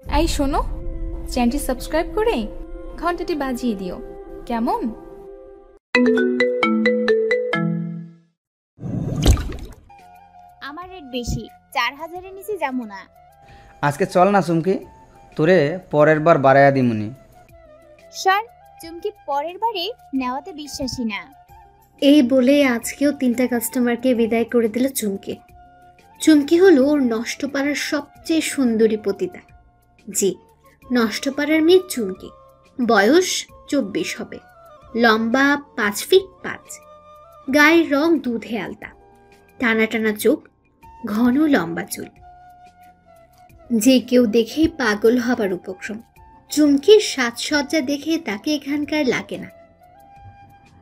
এই শোনো, চ্যানেলটি সাবস্ক্রাইব করে ঘন্টাটি বাজিয়ে দিও, কেমন? আমার রেট বেশি, 4000-এর নিচে যাবো না। আজকে চল না চুমকি, তোরে পরের বার বাড়াইয়া দিমুনি। স্যার, চুমকি পরের বারে নেওয়াতে বিশ্বাসী না। এই বলে আজকেও 3টা কাস্টমারকে বিদায় করে দিল চুমকি। চুমকি হলো ওর নষ্টপাড়ার সবচেয়ে সুন্দরী পতিতা। জি, নষ্টপাড়ার মেয়ে চুমকি। বয়স 24 হবে, লম্বা 5 ফিট 5, গায়ের রং দুধে আলতা, টানা টানা চোখ, ঘন লম্বা চুল। যে কেউ দেখেই পাগল হবার উপক্রম। চুমকির সাজসজ্জা দেখে তাকে এখানকার লাগে না।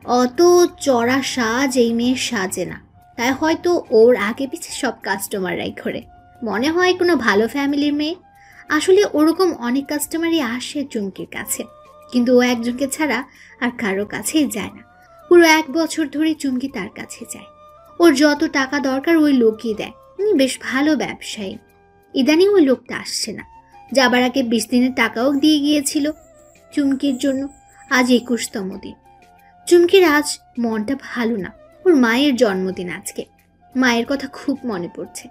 অত চড়া সাজ এই মেয়ের সাজে না, তাই হয়তো ওর আগে পিছে সব কাস্টমাররাই ঘোরে, মনে হয় কোনো ভালো ফ্যামিলির মেয়ে। আসলে ওরকম অনেক কাস্টমারই আসে চুমকির কাছে, কিন্তু ও একজনকে ছাড়া আর কারো কাছেই যায় না। পুরো 1 বছর ধরে চুমকি তার কাছে যায়। ওর যত টাকা দরকার ওই লোকই দেয়। উনি বেশ ভালো ব্যবসায়ী। ইদানিং ওই লোকটা আসছে না, যাবার আগে 20 দিনের টাকাও দিয়ে গিয়েছিল চুমকির জন্য। আজ 21তম দিন। চুমকির আজ মনটা ভালো না। ওর মায়ের জন্মদিন আজকে, মায়ের কথা খুব মনে পড়ছে,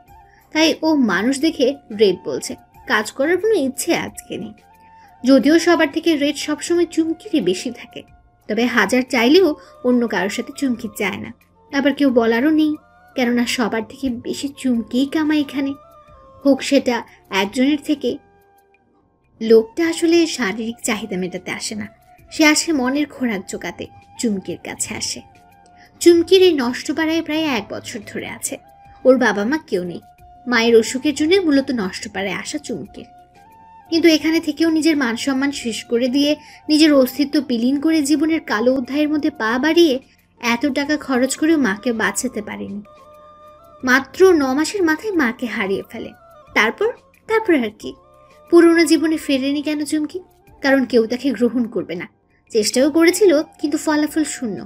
তাই ও মানুষ দেখে রেট বলছে। কাজ করার কোনো ইচ্ছে আজকে নেই। যদিও সবার থেকে রেট সবসময় চুমকিরই বেশি থাকে, তবে হাজার চাইলেও অন্য কারোর সাথে চুমকি যায় না। আবার কেউ বলারও নেই, কেননা সবার থেকে বেশি চুমকিই কামায় এখানে, হোক সেটা একজনের থেকে। লোকটা আসলে শারীরিক চাহিদা মেটাতে আসে না, সে আসে মনের খোরাক জোগাতে। চুমকির কাছে আসে। চুমকির এই নষ্টপাড়ায় প্রায় 1 বছর ধরে আছে। ওর বাবা মা কেউ নেই। মায়ের অসুখের জন্য মূলত নষ্টপাড়ায় আসা চুমকির। কিন্তু এখানে থেকেও নিজের মান সম্মান শেষ করে দিয়ে, নিজের অস্তিত্ব বিলীন করে জীবনের কালো অধ্যায়ের মধ্যে পা বাড়িয়ে এত টাকা খরচ করেও মাকে বাঁচাতে পারেনি। মাত্র 9 মাসের মাথায় মাকে হারিয়ে ফেলে। তারপর আর কি? পুরোনো জীবনে ফেরেনি কেন চুমকি? কারণ কেউ তাকে গ্রহণ করবে না। চেষ্টাও করেছিল, কিন্তু ফলাফল শূন্য।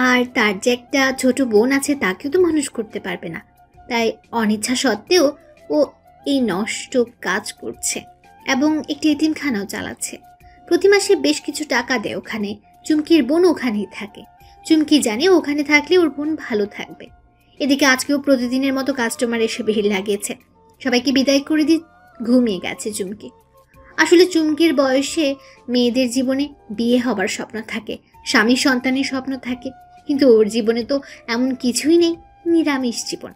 আর তার যে একটা ছোট বোন আছে, তাকেও তো মানুষ করতে পারবে না। তাই অনিচ্ছা সত্ত্বেও ও এই নষ্ট কাজ করছে এবং একটি এতিমখানাও চালাচ্ছে। প্রতি মাসে বেশ কিছু টাকা দেয় ওখানে। চুমকির বোন ওখানেই থাকে। চুমকি জানে ওখানে থাকলে ওর বোন ভালো থাকবে। এদিকে আজকেও প্রতিদিনের মতো কাস্টমার এসে ভিড় লাগিয়েছে। সবাইকে বিদায় করে দিয়ে ঘুমিয়ে গেছে চুমকি। আসলে চুমকির বয়সে মেয়েদের জীবনে বিয়ে হবার স্বপ্ন থাকে, স্বামী সন্তানের স্বপ্ন থাকে, কিন্তু ওর জীবনে তো এমন কিছুই নেই, নিরামিষ জীবন।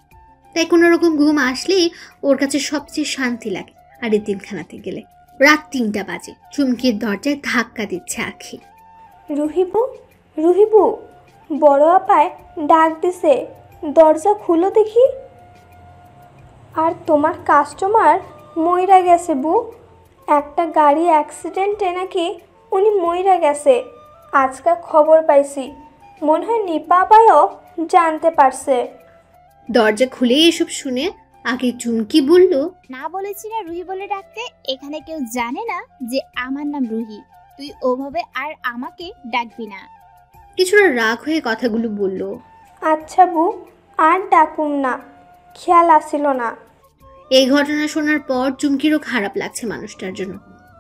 তাই কোনো রকম ঘুম আসলেই ওর কাছে সবচেয়ে শান্তি লাগে। আর এতিমখানাতে গেলে রাত 3টা বাজে। চুমকির দরজায় ধাক্কা দিচ্ছে আখি। রুহিবু, বড় আপায় ডাক দিছে, দরজা খুলো দেখি। আর তোমার কাস্টমার মইরা গেছে বু, একটা গাড়ি অ্যাক্সিডেন্টে নাকি উনি মইরা গেছে। আজকাল খবর পাইছি, মনে হয় নিপা আপায়ও জানতে পারছে। দরজা খুলে এসব শুনে আগে চুমকি বলল, না বলেছি না রুহি বলে ডাকতে? এখানে কেউ জানে না যে আমার নাম রুহি। তুই ওভাবে আর আমাকে ডাকবি না। কিছুটা রাগ হয়ে কথাগুলো বলল। আচ্ছা বু, আর ডাকুম না, খেয়াল আসিল না। এই ঘটনা শোনার পর চুমকিরও খারাপ লাগছে মানুষটার জন্য,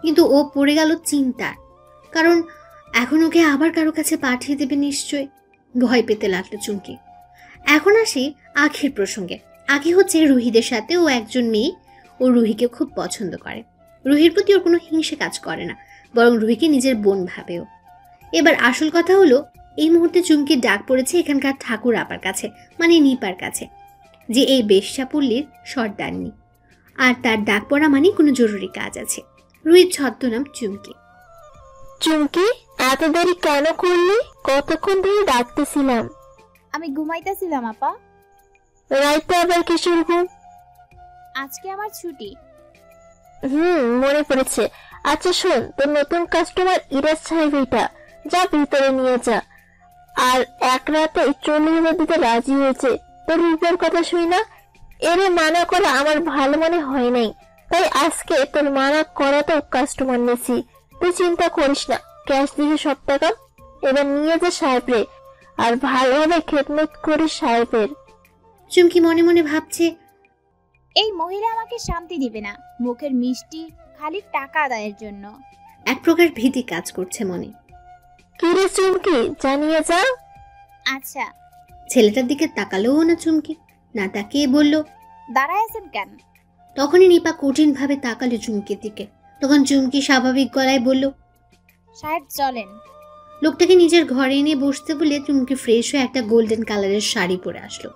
কিন্তু ও পড়ে গেল চিন্তার। কারণ এখন ওকে আবার কারো কাছে পাঠিয়ে দেবে নিশ্চয়। ভয় পেতে লাগলো চুমকি। এখন আসি আখির প্রসঙ্গে। আখি হচ্ছে রুহিদের সাথে ও একজন মেয়ে। ও রুহিকে খুব পছন্দ করে। রুহির প্রতি ওর কোনো হিংসে কাজ করে না, বরং রুহিকে নিজের বোন ভাবেও। এবার আসল কথা হলো, এই মুহূর্তে চুমকির ডাক পড়েছে এখানকার ঠাকুর আপার কাছে, মানে নিপার কাছে, যে এই বেশ্যাপল্লীর সর্দারনি। আর তার ডাক পড়া মানে কোনো জরুরি কাজ আছে। রুহির ছদ্মনাম চুমকি। চুমকি, এত দেরি কেন করলি? কতক্ষণ ধরে ডাকতেছিলাম। আমি ঘুমাইতেছিলাম আপা। রাইতে আবার কিসের ঘুম? আজকে আমার ছুটি। মনে পড়েছে। আচ্ছা শোন, তোর নতুন কাস্টমার ইরাজ সাহেব, এটা যা ভিতরে নিয়ে যা। আর 1 রাতে 40,000 দিতে রাজি হয়েছে। তোর রূপের কথা শুই না, এরে মানা করা আমার ভালো মনে হয় নাই, তাই আজকে তোর মানা করাতেও কাস্টমার নিয়েছি। তুই চিন্তা করিস না, ক্যাশ দিয়ে সব টাকা এবার নিয়ে যা সাহেবরে, আর ভালোভাবে খেদমত করিস সাহেবের। চুমকি মনে মনে ভাবছে, এই মহিলা আমাকে শান্তি দিবে না। মুখের মিষ্টি খালি টাকা আদায়ের জন্য। এক প্রকার ভীতি কাজ করছে মনে। কি রে চুমকি, জানিয়ে যা। আচ্ছা। ছেলেটার দিকে তাকালোও না চুমকি, না তাকিয়ে বলল, দাঁড়ায় আছেন কেন? তখনই নিপা কঠিন ভাবে তাকালো চুমকির দিকে। তখন চুমকি স্বাভাবিক গলায় বলল, সাহেব চলেন। লোকটাকে নিজের ঘরে এনে বসতে বলে চুমকি ফ্রেশ হয়ে একটা গোল্ডেন কালারের শাড়ি পরে আসলো।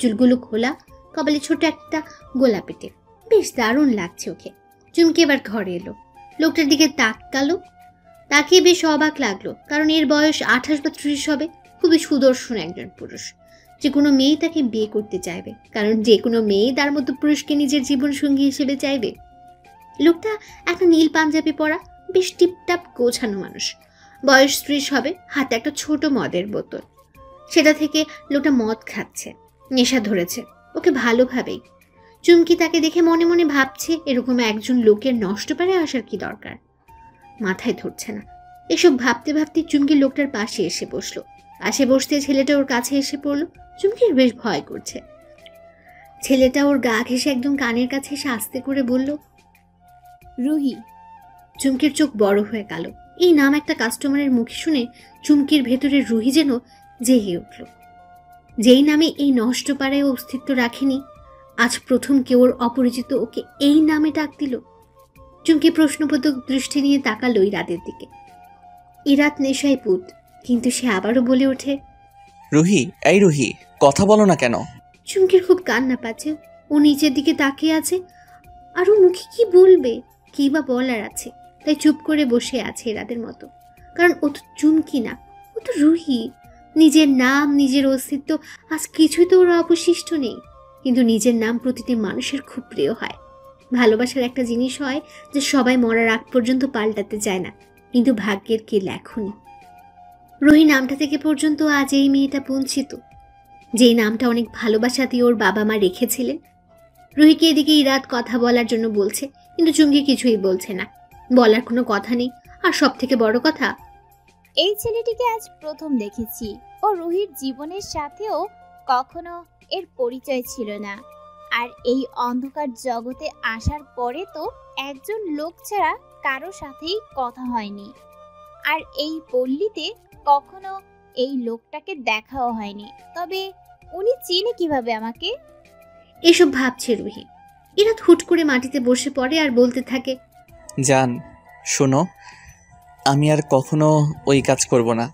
চুলগুলো খোলা, কপালে ছোট একটা গোলাপি টিপ, বেশ দারুণ লাগছে ওকে। চুমকি এবার ঘরে এলো, লোকটার দিকে তাকালো, তাকিয়ে বেশ অবাক লাগলো, কারণ এর বয়স 28 বা 30 হবে। খুবই সুদর্শন একজন পুরুষ, যে কোনো মেয়ে তাকে বিয়ে করতে চাইবে, কারণ যে কোনো মেয়ে তার মতো পুরুষকে নিজের জীবন সঙ্গী হিসেবে চাইবে। লোকটা একটা নীল পাঞ্জাবি পরা, বেশ টিপটাপ গোছানো মানুষ। বয়স 30 হবে, হাতে একটা ছোট মদের বোতল। সেটা থেকে লোকটা মদ খাচ্ছে, নেশা ধরেছে ওকে ভালোভাবেই। চুমকি তাকে দেখে মনে মনে ভাবছে, এরকম একজন লোকের নষ্ট পারে আসার কি দরকার, মাথায় ধরছে না। এসব ভাবতে ভাবতে চুমকি লোকটার পাশে এসে বসলো। পাশে বসতে ছেলেটা ওর কাছে এসে পড়লো। চুমকির বেশ ভয় করছে। ছেলেটা ওর গা ঘেঁষে একদম কানের কাছে এসে আস্তে করে বলল, রুহি। চুমকির চোখ বড় হয়ে গেল। এই নাম একটা কাস্টমারের মুখে শুনে চুমকির ভেতরে রুহি যেন জেগে উঠল। যেই নামে এই নষ্ট পাড়ায় অস্তিত্ব রাখেনি, আজ প্রথম কেউ ওর অপরিচিত ওকে এই নামে ডাক দিল। চুমকি প্রশ্নবোধক দৃষ্টি নিয়ে তাকালো ইরাদের দিকে। ইরাত নেশায় পুত, কিন্তু সে আবারও বলে ওঠে, রুহি, এই রুহি, কথা বলো না কেন? চুমকির খুব কান্না পাচ্ছে। ও নিচের দিকে তাকিয়ে আছে, আর ও মুখে কি বলবে, কি বা বলার আছে, তাই চুপ করে বসে আছে ইরাদের মতো। কারণ ও তো চুমকি না, ও তো রুহি। নিজের নাম, নিজের অস্তিত্ব আজ কিছুই তো ওর অবশিষ্ট নেই। কিন্তু নিজের নাম প্রতিটি মানুষের খুব প্রিয় হয়। ভালোবাসার একটা জিনিস হয় যে সবাই মরার আগ পর্যন্ত পাল্টাতে চায় না, কিন্তু ভাগ্যের কি লেখনি। রুহি নামটা থেকে পর্যন্ত আজ এই মেয়েটা বঞ্চিত, যেই নামটা অনেক ভালোবাসা দিয়ে ওর বাবা মা রেখেছিলেন। রুহিকে এদিকে ইরাত কথা বলার জন্য বলছে, কিন্তু চুমকি কিছুই বলছে না, বলার কোনো কথা নেই। আর সব থেকে বড় কথা, এই ছেলেটিকে আজ প্রথম দেখেছি। ও রুহির জীবনের সাথেও কখনো এর পরিচয় ছিল না। আর এই অন্ধকার জগতে আসার পরে তো একজন লোক ছাড়া কারো সাথেই কথা হয়নি। আর এই পল্লীতে কখনো এই লোকটাকে দেখাও হয়নি। তবে উনি চিনে কিভাবে আমাকে? এসব ভাবছে রুহি। ইরাত হুট করে মাটিতে বসে পড়ে আর বলতে থাকে, জান, শোনো, আমি আর কখনো ওই কাজ করব না।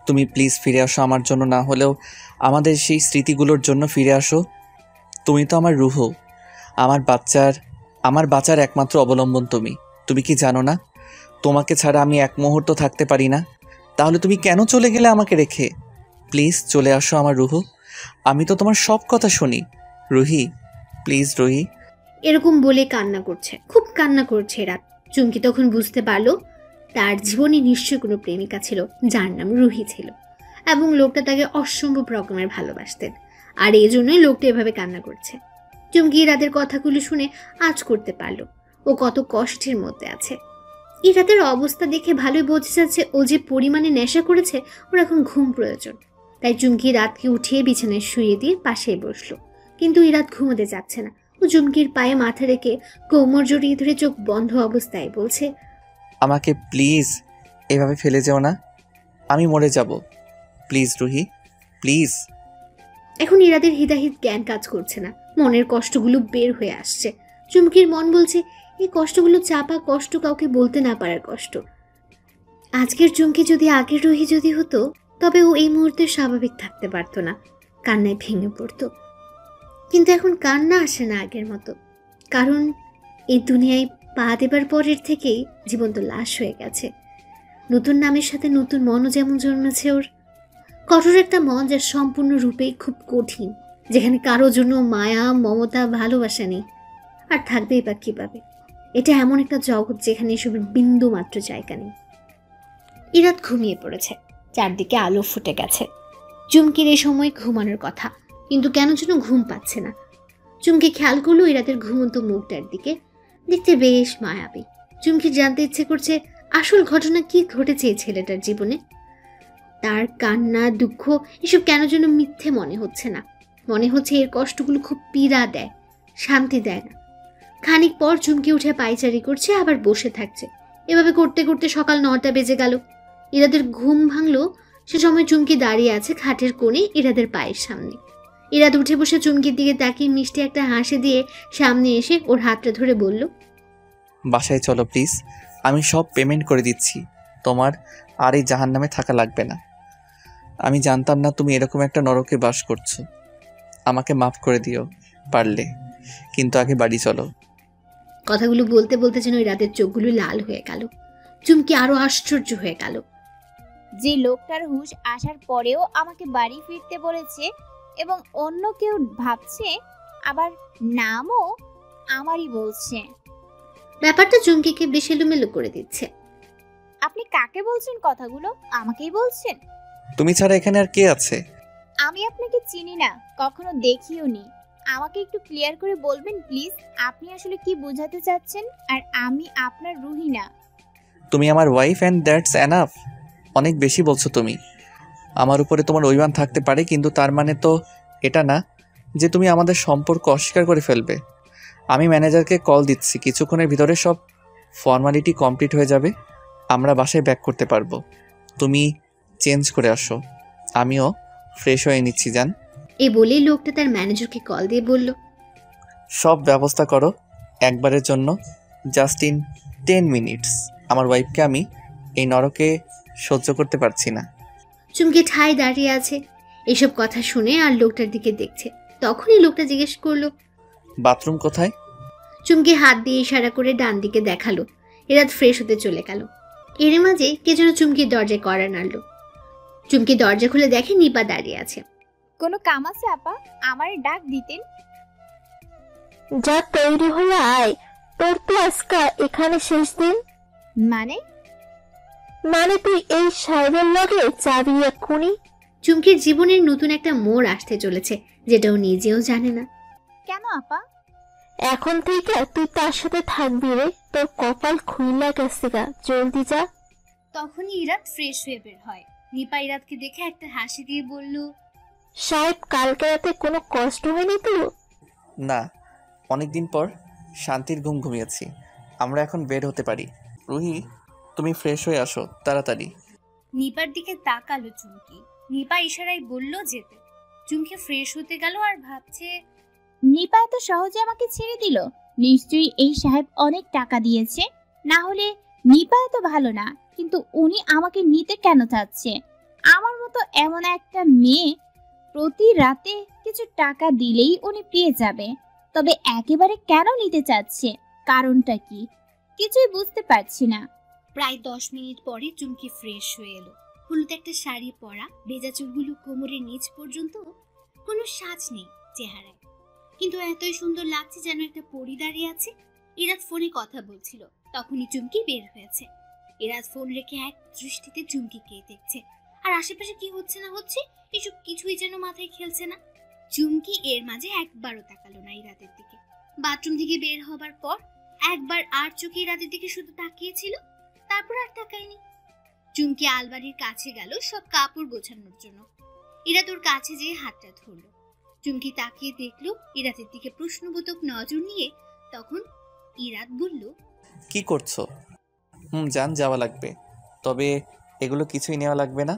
তুমি প্লিজ ফিরে আসো, আমার জন্য না হলেও আমাদের সেই স্মৃতিগুলোর জন্য ফিরে আসো। তুমি তো আমার রুহ, আমার বাচ্চার একমাত্র অবলম্বন তুমি। তুমি কি জানো না, তোমাকে ছাড়া আমি এক মুহূর্ত থাকতে পারি না। তাহলে তুমি কেন চলে গেলে আমাকে রেখে? প্লিজ চলে আসো আমার রুহ, আমি তো তোমার সব কথা শুনি। রুহি, প্লিজ রুহি। এরকম বলে কান্না করছে, খুব কান্না করছে রাত। চুমকি তখন বুঝতে পারলো তার জীবনে নিশ্চয়ই কোনো প্রেমিকা ছিল যার নাম রুহি ছিল, এবং লোকটা তাকে অসম্ভব রকমের ভালোবাসতেন। আর এই জন্যই লোকটা এভাবে কান্না করছে। চুমকি ইরাদের কথাগুলো শুনে আজ করতে পারলো ও কত কষ্টের মধ্যে আছে। ইরাদের অবস্থা দেখে ভালোই বোঝা যাচ্ছে ও যে পরিমাণে নেশা করেছে ওর এখন ঘুম প্রয়োজন। তাই চুমকি রাতকে উঠিয়ে বিছানায় শুয়ে দিয়ে পাশে বসলো। কিন্তু ইরাত ঘুমোতে যাচ্ছে না। ও চুমকির পায়ে মাথা রেখে কোমর জড়িয়ে ধরে চোখ বন্ধ অবস্থায় বলছে, আমাকে প্লিজ এভাবে ফেলে যেও না, আমি মরে যাব। Please Ruhi, please. এখন ইরাদের হিতাহিত জ্ঞান কাজ করছে না, মনের কষ্টগুলো বের হয়ে আসছে। চুমকির মন বলছে এই কষ্টগুলো চাপা কষ্ট, কাউকে বলতে না পারার কষ্ট। আজকের চুমকি যদি আগের রুহি যদি হতো, তবে ও এই মুহূর্তে স্বাভাবিক থাকতে পারতো না, কান্নায় ভেঙে পড়তো। কিন্তু এখন কান্না আসে না আগের মতো, কারণ এই দুনিয়ায় পা দেবার পরের থেকেই জীবন্ত লাশ হয়ে গেছে। নতুন নামের সাথে নতুন মনও যেমন জন্মেছে ওর, কঠোর একটা মন যা সম্পূর্ণরূপেই খুব কঠিন, যেখানে কারো জন্য মায়া, মমতা, ভালোবাসা নেই। আর থাকবেই বা কিভাবে? এটা এমন একটা জগৎ যেখানে এসবের বিন্দু মাত্র জায়গা নেই। ইরাত ঘুমিয়ে পড়েছে, চারদিকে আলো ফুটে গেছে। চুমকির এই সময় ঘুমানোর কথা, কিন্তু কেন যেন ঘুম পাচ্ছে না। চুমকি খেয়াল করলো ইরাতের ঘুমন্ত মুখটার দিকে, দেখতে বেশ মায়াবী। চুমকির জানতে ইচ্ছে করছে আসল ঘটনা কি ঘটেছে এই ছেলেটার জীবনে। তার কান্না, দুঃখ এসব কেন যেন মিথ্যে মনে হচ্ছে না। মনে হচ্ছে এর কষ্টগুলো খুব পীড়া দেয়, শান্তি দেয় না। খানিক পর চুমকি উঠে পায়চারি করছে, আবার বসে থাকছে। এভাবে করতে করতে সকাল 9টা বেজে গেল। ইরাদের ঘুম ভাঙলো। সে সময় চুমকি দাঁড়িয়ে আছে খাটের কোণে ইরাদের পায়ের সামনে। ইরাদ উঠে বসে চুমকির দিকে তাকিয়ে মিষ্টি একটা হাসি দিয়ে সামনে এসে ওর হাতটা ধরে বলল, বাসায় চলো প্লিজ, আমি সব পেমেন্ট করে দিচ্ছি। তোমার আর এই জাহান্নামে থাকা লাগবে না। আমি জানতাম না তুমি এরকম একটা নরকে বাস করছো। আমাকে মাফ করে দিও পারলে, কিন্তু আগে বাড়ি চলো। কথাগুলো বলতে বলতে যেন ইরাদের চোখগুলো লাল হয়ে গেল। চুমকি আরো আশ্চর্য হয়ে গেল। যে লোকটার হুঁশ আসার পরেও আমাকে বাড়ি ফিরতে বলেছে এবং অন্য কেউ ভাবছে, আবার নামও আমারই বলছে। ব্যাপারটা চুমকিকে বেশ এলোমেলো করে দিচ্ছে। আপনি কাকে বলছেন কথাগুলো? আমাকেই বলছেন? তুমি ছাড়া এখানে আর কে আছে? আমি আপনাকে চিনি না, কখনো দেখিও নি। আমাকে একটু ক্লিয়ার করে বলবেন প্লিজ, আপনি আসলে কি বোঝাতে চাচ্ছেন? আর আমি আপনার রুহি না। তুমি আমার ওয়াইফ অ্যান্ড দ্যাটস এনাফ। অনেক বেশি বলছো তুমি। আমার উপরে তোমার অভিমান থাকতে পারে, কিন্তু তার মানে তো এটা না যে তুমি আমাদের সম্পর্ক অস্বীকার করে ফেলবে। আমি ম্যানেজারকে কল দিচ্ছি, কিছুক্ষণের ভিতরে সব ফর্মালিটি কমপ্লিট হয়ে যাবে, আমরা বাসায় ব্যাক করতে পারবো। তুমি চেঞ্জ করে আসো, আমিও ফ্রেশ হয়ে নিচ্ছি যান। এই বলেই লোকটা তার ম্যানেজারকে কল দিয়ে বলল, সব ব্যবস্থা করো একবারের জন্য, জাস্ট ইন 10 মিনিটস। আমার ওয়াইফকে আমি এই নরকে সহ্য করতে পারছি না। চুমকি ঠায় দাঁড়িয়ে আছে, এসব কথা শুনে আর লোকটার দিকে দেখছে। তখনই লোকটা জিজ্ঞেস করলো, বাথরুম কোথায়? চুমকি হাত দিয়ে ইশারা করে ডান দিকে দেখালো। ইরাদ ফ্রেশ হতে চলে গেল। এর মাঝে কে যেন চুমকির দরজায় কড়া নাড়ল। চুমকি দরজা খুলে দেখে নিপা দাঁড়িয়ে আছে। কোনো কাম আছে আপা? আমারে ডাক দিতেন। যা তৈরি হয়ে আয়, তোর তো আজকা এখানে শেষ দিন। মানে তুই এই সাহেবের লগে যাবি এক্ষুনি। চুমকির জীবনের নতুন একটা মোড় আসতে চলেছে, যেটা ও নিজেও জানে না। কেন আপা? এখন থেকে তুই তার সাথে থাকবি রে, তোর কপাল খুইলা গেছে গা, জলদি যা। তখনই ইরাদ ফ্রেশ হয়ে বের হয়। নিপা ইরাদকে দেখে একটা হাসি দিয়ে বলল, সাহেব কালকে রাতে কোনো কষ্ট হয়নি তো? না, অনেকদিন পর শান্তির ঘুম ঘুমিয়েছি। আমরা এখন বের হতে পারি। রুহি, তুমি ফ্রেশ হয়ে আসো তাড়াতাড়ি। নিপার দিকে তাকালো চুমকি। নিপা ইশারায় বলল যেতে। চুমকি ফ্রেশ হতে গেল আর ভাবছে, নিপা এত সহজে আমাকে ছেড়ে দিল? নিশ্চয়ই এই সাহেব অনেক টাকা দিয়েছে, না হলে নিপা এত ভালো না। কিন্তু উনি আমাকে নিতে কেন চাচ্ছে? আমার মতো এমন একটা মেয়ে প্রতি রাতে কিছু টাকা দিলেই উনি পেয়ে যাবে, তবে একেবারে কেন নিতে চাচ্ছে? কারণটা কি? কিছুই বুঝতে পারছি না। প্রায় 10 মিনিট পরে চুমকি ফ্রেশ হয়ে এলো। হলুদ একটা শাড়ি পরা, ভেজা চুলগুলো কোমরের নিচ পর্যন্ত, কোনো সাজ নেই চেহারায়, কিন্তু এতই সুন্দর লাগছে যেন একটা পরী দাঁড়িয়ে আছে। ইরাদ ফোনে কথা বলছিল, তখনই চুমকি বের হয়েছে। ইরাদ ফোন রেখে এক দৃষ্টিতে চুমকিকে দেখছে, আর আশেপাশে কি হচ্ছে না হচ্ছে এসব কিছুই যেন মাথায় খেলছে না। চুমকি এর মাঝে একবারও তাকালো না ইরাদের দিকে। বাথরুম থেকে বের হবার পর একবার আর চোখে ইরাদের দিকে শুধু তাকিয়েছিল, তারপর আর তাকায়নি। চুমকি আলমারির কাছে গেল সব কাপড় গোছানোর জন্য। ইরাদ ওর কাছে যেয়ে হাতটা ধরলো। চুমকি তাকিয়ে দেখলো ইরাদের দিকে প্রশ্নবোধক নজর নিয়ে। তখন ইরাদ বলল, কি করছো? জান, যাওয়া লাগবে, তবে এগুলো কিছুই নেওয়া লাগবে না।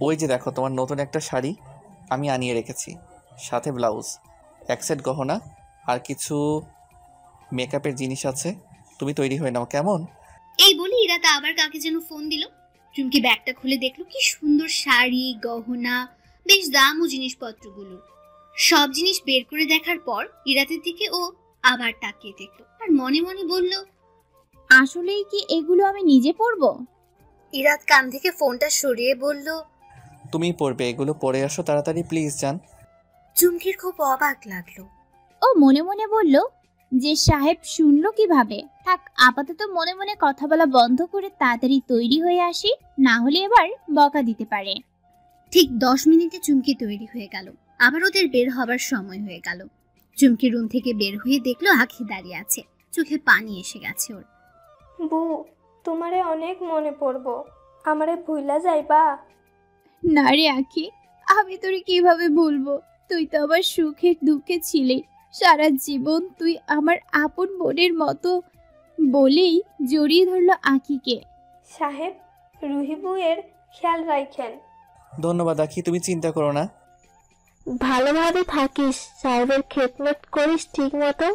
ওই যে দেখো, তোমার নতুন একটা শাড়ি আমি আনিয়ে রেখেছি, সাথে ব্লাউজ, এক সেট গহনা আর কিছু মেকআপের জিনিস আছে। তুমি তৈরি হয়ে নাও কেমন? এই বলে ইরাদ আবার কাকে যেন ফোন দিল। চুমকি ব্যাগটা খুলে দেখলো কি সুন্দর শাড়ি, গহনা, বেশ দামও জিনিসপত্রগুলো। সব জিনিস বের করে দেখার পর ইরাদের দিকে ও আবার তাকিয়ে দেখলো আর মনে মনে বলল, আসলেই কি এগুলো আমি নিজে পরবো? ইরাদ কান থেকে ফোনটা সরিয়ে বলল, তুমি পরবে, এগুলো পরে আসো তাড়াতাড়ি প্লিজ জান। চুমকির খুব অবাক লাগলো। ও মনে মনে বলল যে সাহেব শুনলো কিভাবে? থাক, আপাতত মনে মনে কথা বলা বন্ধ করে তাড়াতাড়ি তৈরি হয়ে আসি, না হলে এবার বকা দিতে পারে। ঠিক 10 মিনিটে চুমকি তৈরি হয়ে গেল। আবার ওদের বের হবার সময় হয়ে গেল। চুমকি রুম থেকে বের হয়ে দেখলো আখি দাঁড়িয়ে আছে, চোখে পানি এসে গেছে ওর। বউ, তোমারে অনেক মনে পড়বো, আমারে ভুইলা যাইবা? না রে আখি, আমি তোরে কিভাবে ভুলবো? তুই তো আবার সুখে দুঃখে ছিলি, সারা জীবন তুই আমার আপন বোনের মতো, বলেই জড়িয়ে ধরলো আঁকিকে। সাহেব, রুহি বউয়ের খেয়াল রাখেন। ধন্যবাদ আখি, তুমি চিন্তা করো না। ভালোভাবে থাকিস, সাহেবের খেদমত করিস ঠিক মতো।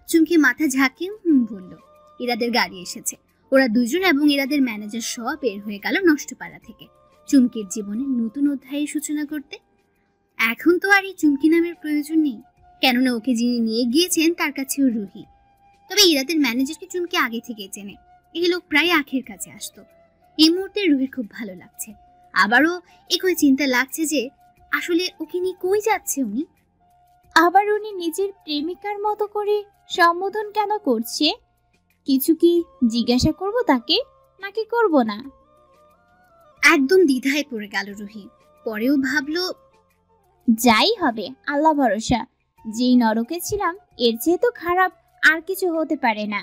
চুমকি মাথা ঝাঁকিয়ে বলল। ইরাদের গাড়ি এসেছে। ওরা দুজন এবং ইরাদের ম্যানেজার সহ বের হয়ে গেল নষ্টপাড়া থেকে চুমকির জীবনের নতুন অধ্যায়ের সূচনা করতে। এখন তো আর এই চুমকি নামের প্রয়োজন নেই, কেননা ওকে যিনি নিয়ে গিয়েছেন তার কাছেও রুহি। তবে ইরাদের ম্যানেজারকে চুমকি আগে থেকেই চেনে। এই লোক প্রায় আখের কাছে আসতো। এই মুহূর্তে রুহির খুব ভালো লাগছে। আবারও একই চিন্তা লাগছে যে আসলে ওকে নিয়ে কই যাচ্ছে উনি। আবার উনি নিজের প্রেমিকার মতো করে সম্বোধন কেন করছে? কিছু কি জিজ্ঞাসা করব তাকে, নাকি করব না? একদম দ্বিধায় পড়ে গেল রুহি। পরেও ভাবলো, যাই হবে আল্লাহ ভরসা। যেই নরকে ছিলাম এর চেয়ে তো খারাপ আর কিছু হতে পারে না।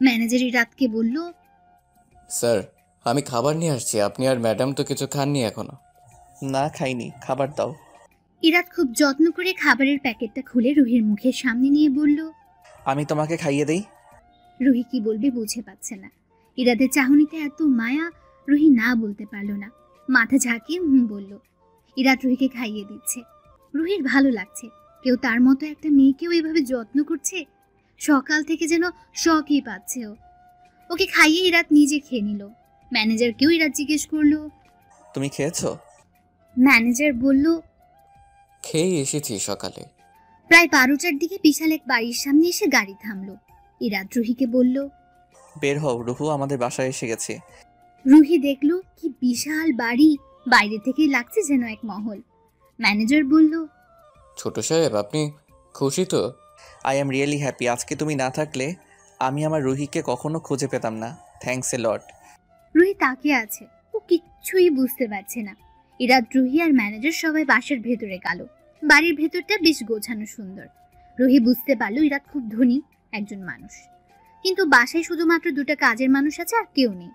ম্যানেজার ইরাদকে বলল, স্যার, আমি খাবার নিয়ে আসছি। আপনি আর ম্যাডাম তো কিছু খাননি এখনো। না খাইনি, খাবার দাও। ইরাদ খুব যত্ন করে খাবারের প্যাকেটটা খুলে রুহির মুখের সামনে নিয়ে বলল। আমি তোমাকে খাইয়ে দেই। রুহি কি বলবে বুঝে পাচ্ছে না। ইরাদের চাহনিতে এত মায়া, রুহি না বলতে পারল না। মাথা ঝাঁকিয়ে বলল। ইরাদ রুহিকে খাইয়ে দিচ্ছে। রুহির ভালো লাগছে, কেউ তার মতো একটা মেয়েকেও এভাবে যত্ন করছে। সকাল থেকে যেন শখই পাচ্ছে ও। ওকে খাইয়ে ইরাদ নিজে খেয়ে নিল। ম্যানেজারকেও ইরাদ জিজ্ঞেস করলো। তুমি খেয়েছো? ম্যানেজার বলল, খেয়ে এসেছি সকালে। প্রায় 12টার দিকে বিশাল এক বাড়ির সামনে এসে গাড়ি থামলো। ইরাদ রুহিকে বলল, বের হও, রুহু আমাদের বাসায় এসে গেছে। রুহি দেখলো কি বিশাল বাড়ি, বাইরে থেকেই লাগছে যেন এক মহল। ম্যানেজার বলল, ছোট সাহেব, আপনি খুশি তো? I am really happy. আজকে তুমি না থাকলে আমি আমার রুহিকে কখনো খুঁজে পেতাম না। থ্যাঙ্কস এ লট। রুহি তাকিয়ে আছে, ও কিচ্ছুই বুঝতে পারছে না। ইরাদ, রুহি আর ম্যানেজার সবাই বাসার ভেতরে গেল। বাড়ির ভেতরটা বেশ গোছানো সুন্দর। রুহি বুঝতে পারলো ইরাদ খুব ধনী একজন মানুষ, কিন্তু বাসায় শুধুমাত্র 2টা কাজের মানুষ আছে, আর কেউ নেই।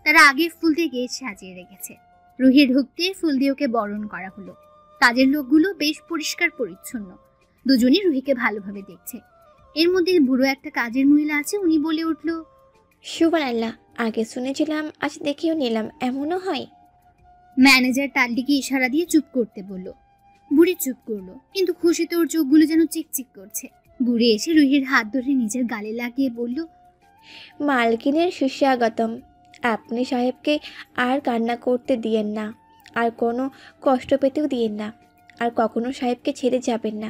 তারা আগের ফুল দিয়ে গেট সাজিয়ে রেখেছে। রুহি ঢুকতে ফুল দিয়ে ওকে বরণ করা হলো। কাজের লোকগুলো বেশ পরিষ্কার পরিচ্ছন্ন। দুজনই রুহিকে ভালোভাবে দেখছে। এর মধ্যে বুড়ো একটা কাজের মহিলা আছে, উনি বলে উঠল, সুবহানাল্লাহ, আগে শুনেছিলাম আজ দেখেও নিলাম, এমনও হয়? ম্যানেজার তার দিকে ইশারা দিয়ে চুপ করতে বলল। বুড়ি চুপ করলো, কিন্তু খুশিতে ওর চোখগুলো যেন চিকচিক করছে। বুড়ি এসে রুহির হাত ধরে নিজের গালে লাগিয়ে বলল, মালকিনের সুস্বাগতম। আপনি সাহেবকে আর কান্না করতে দিয়েন না, আর কোনো কষ্ট পেতেও দিয়েন না, আর কখনো সাহেবকে ছেড়ে যাবেন না।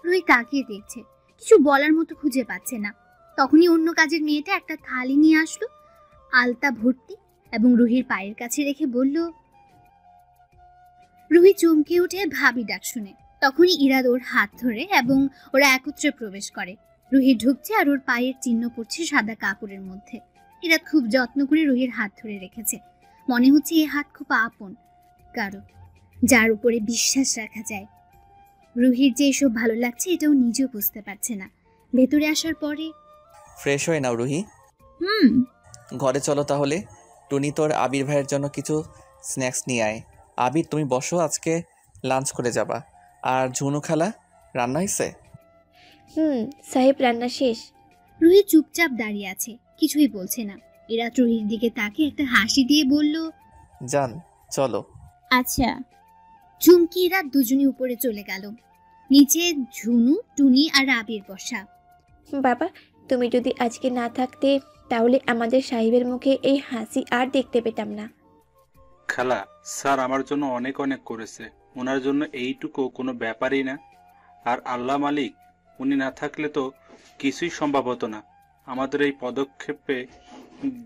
রুহি তাকিয়ে দেখছে, কিছু বলার মতো খুঁজে পাচ্ছে না। তখনই অন্য কাজের মেয়েটা একটা থালি নিয়ে আসলো, আলতা ভর্তি, এবং রুহির পায়ের কাছে রেখে বলল। রুহি চমকে উঠে ভাবি ডাক শুনে। তখনই ইরাদ ওর হাত ধরে এবং ওরা একত্রে প্রবেশ করে। রুহি ঢুকছে আর ওর পায়ের চিহ্ন পড়ছে সাদা কাপড়ের মধ্যে। ইরাদ খুব যত্ন করে রুহির হাত ধরে রেখেছে। মনে হচ্ছে এই হাত খুব আপন কারো, যার উপরে বিশ্বাস রাখা যায়। রুহির যে এসব ভালো লাগছে এটাও নিজেও বুঝতে পারছে না। ভেতরে আসার পরে, ফ্রেশ হয়ে নাও রুহি। ঘরে চলো তাহলে। টুনি তোর আবির ভাইয়ের জন্য কিছু স্ন্যাক্স নিয়ে আয়। আবির, তুমি বসো, আজকে লাঞ্চ করে যাবা। আর ঝুনু খালা, রান্না হয়েছে? সাহেব, রান্না শেষ। রুহি চুপচাপ দাঁড়িয়ে আছে, কিছুই বলছে না। ইরাদ রুহির দিকে তাকিয়ে একটা হাসি দিয়ে বলল, যান চলো। আচ্ছা। চুমকি ইরাদ দুজনই উপরে চলে গেল। নিচে ঝুনু, টুনি আর আবির বসা। বাবা, তুমি যদি আজকে না থাকতে তাহলে আমাদের সাহেবের মুখে এই হাসি আর দেখতে পেতাম না। খালা, স্যার আমার জন্য অনেক অনেক করেছে। ওনার জন্য এইটুকু কোনো ব্যাপারই না। আর আল্লাহ মালিক, উনি না থাকলে তো কিছুই সম্ভব হতো না। আমাদের এই পদক্ষেপে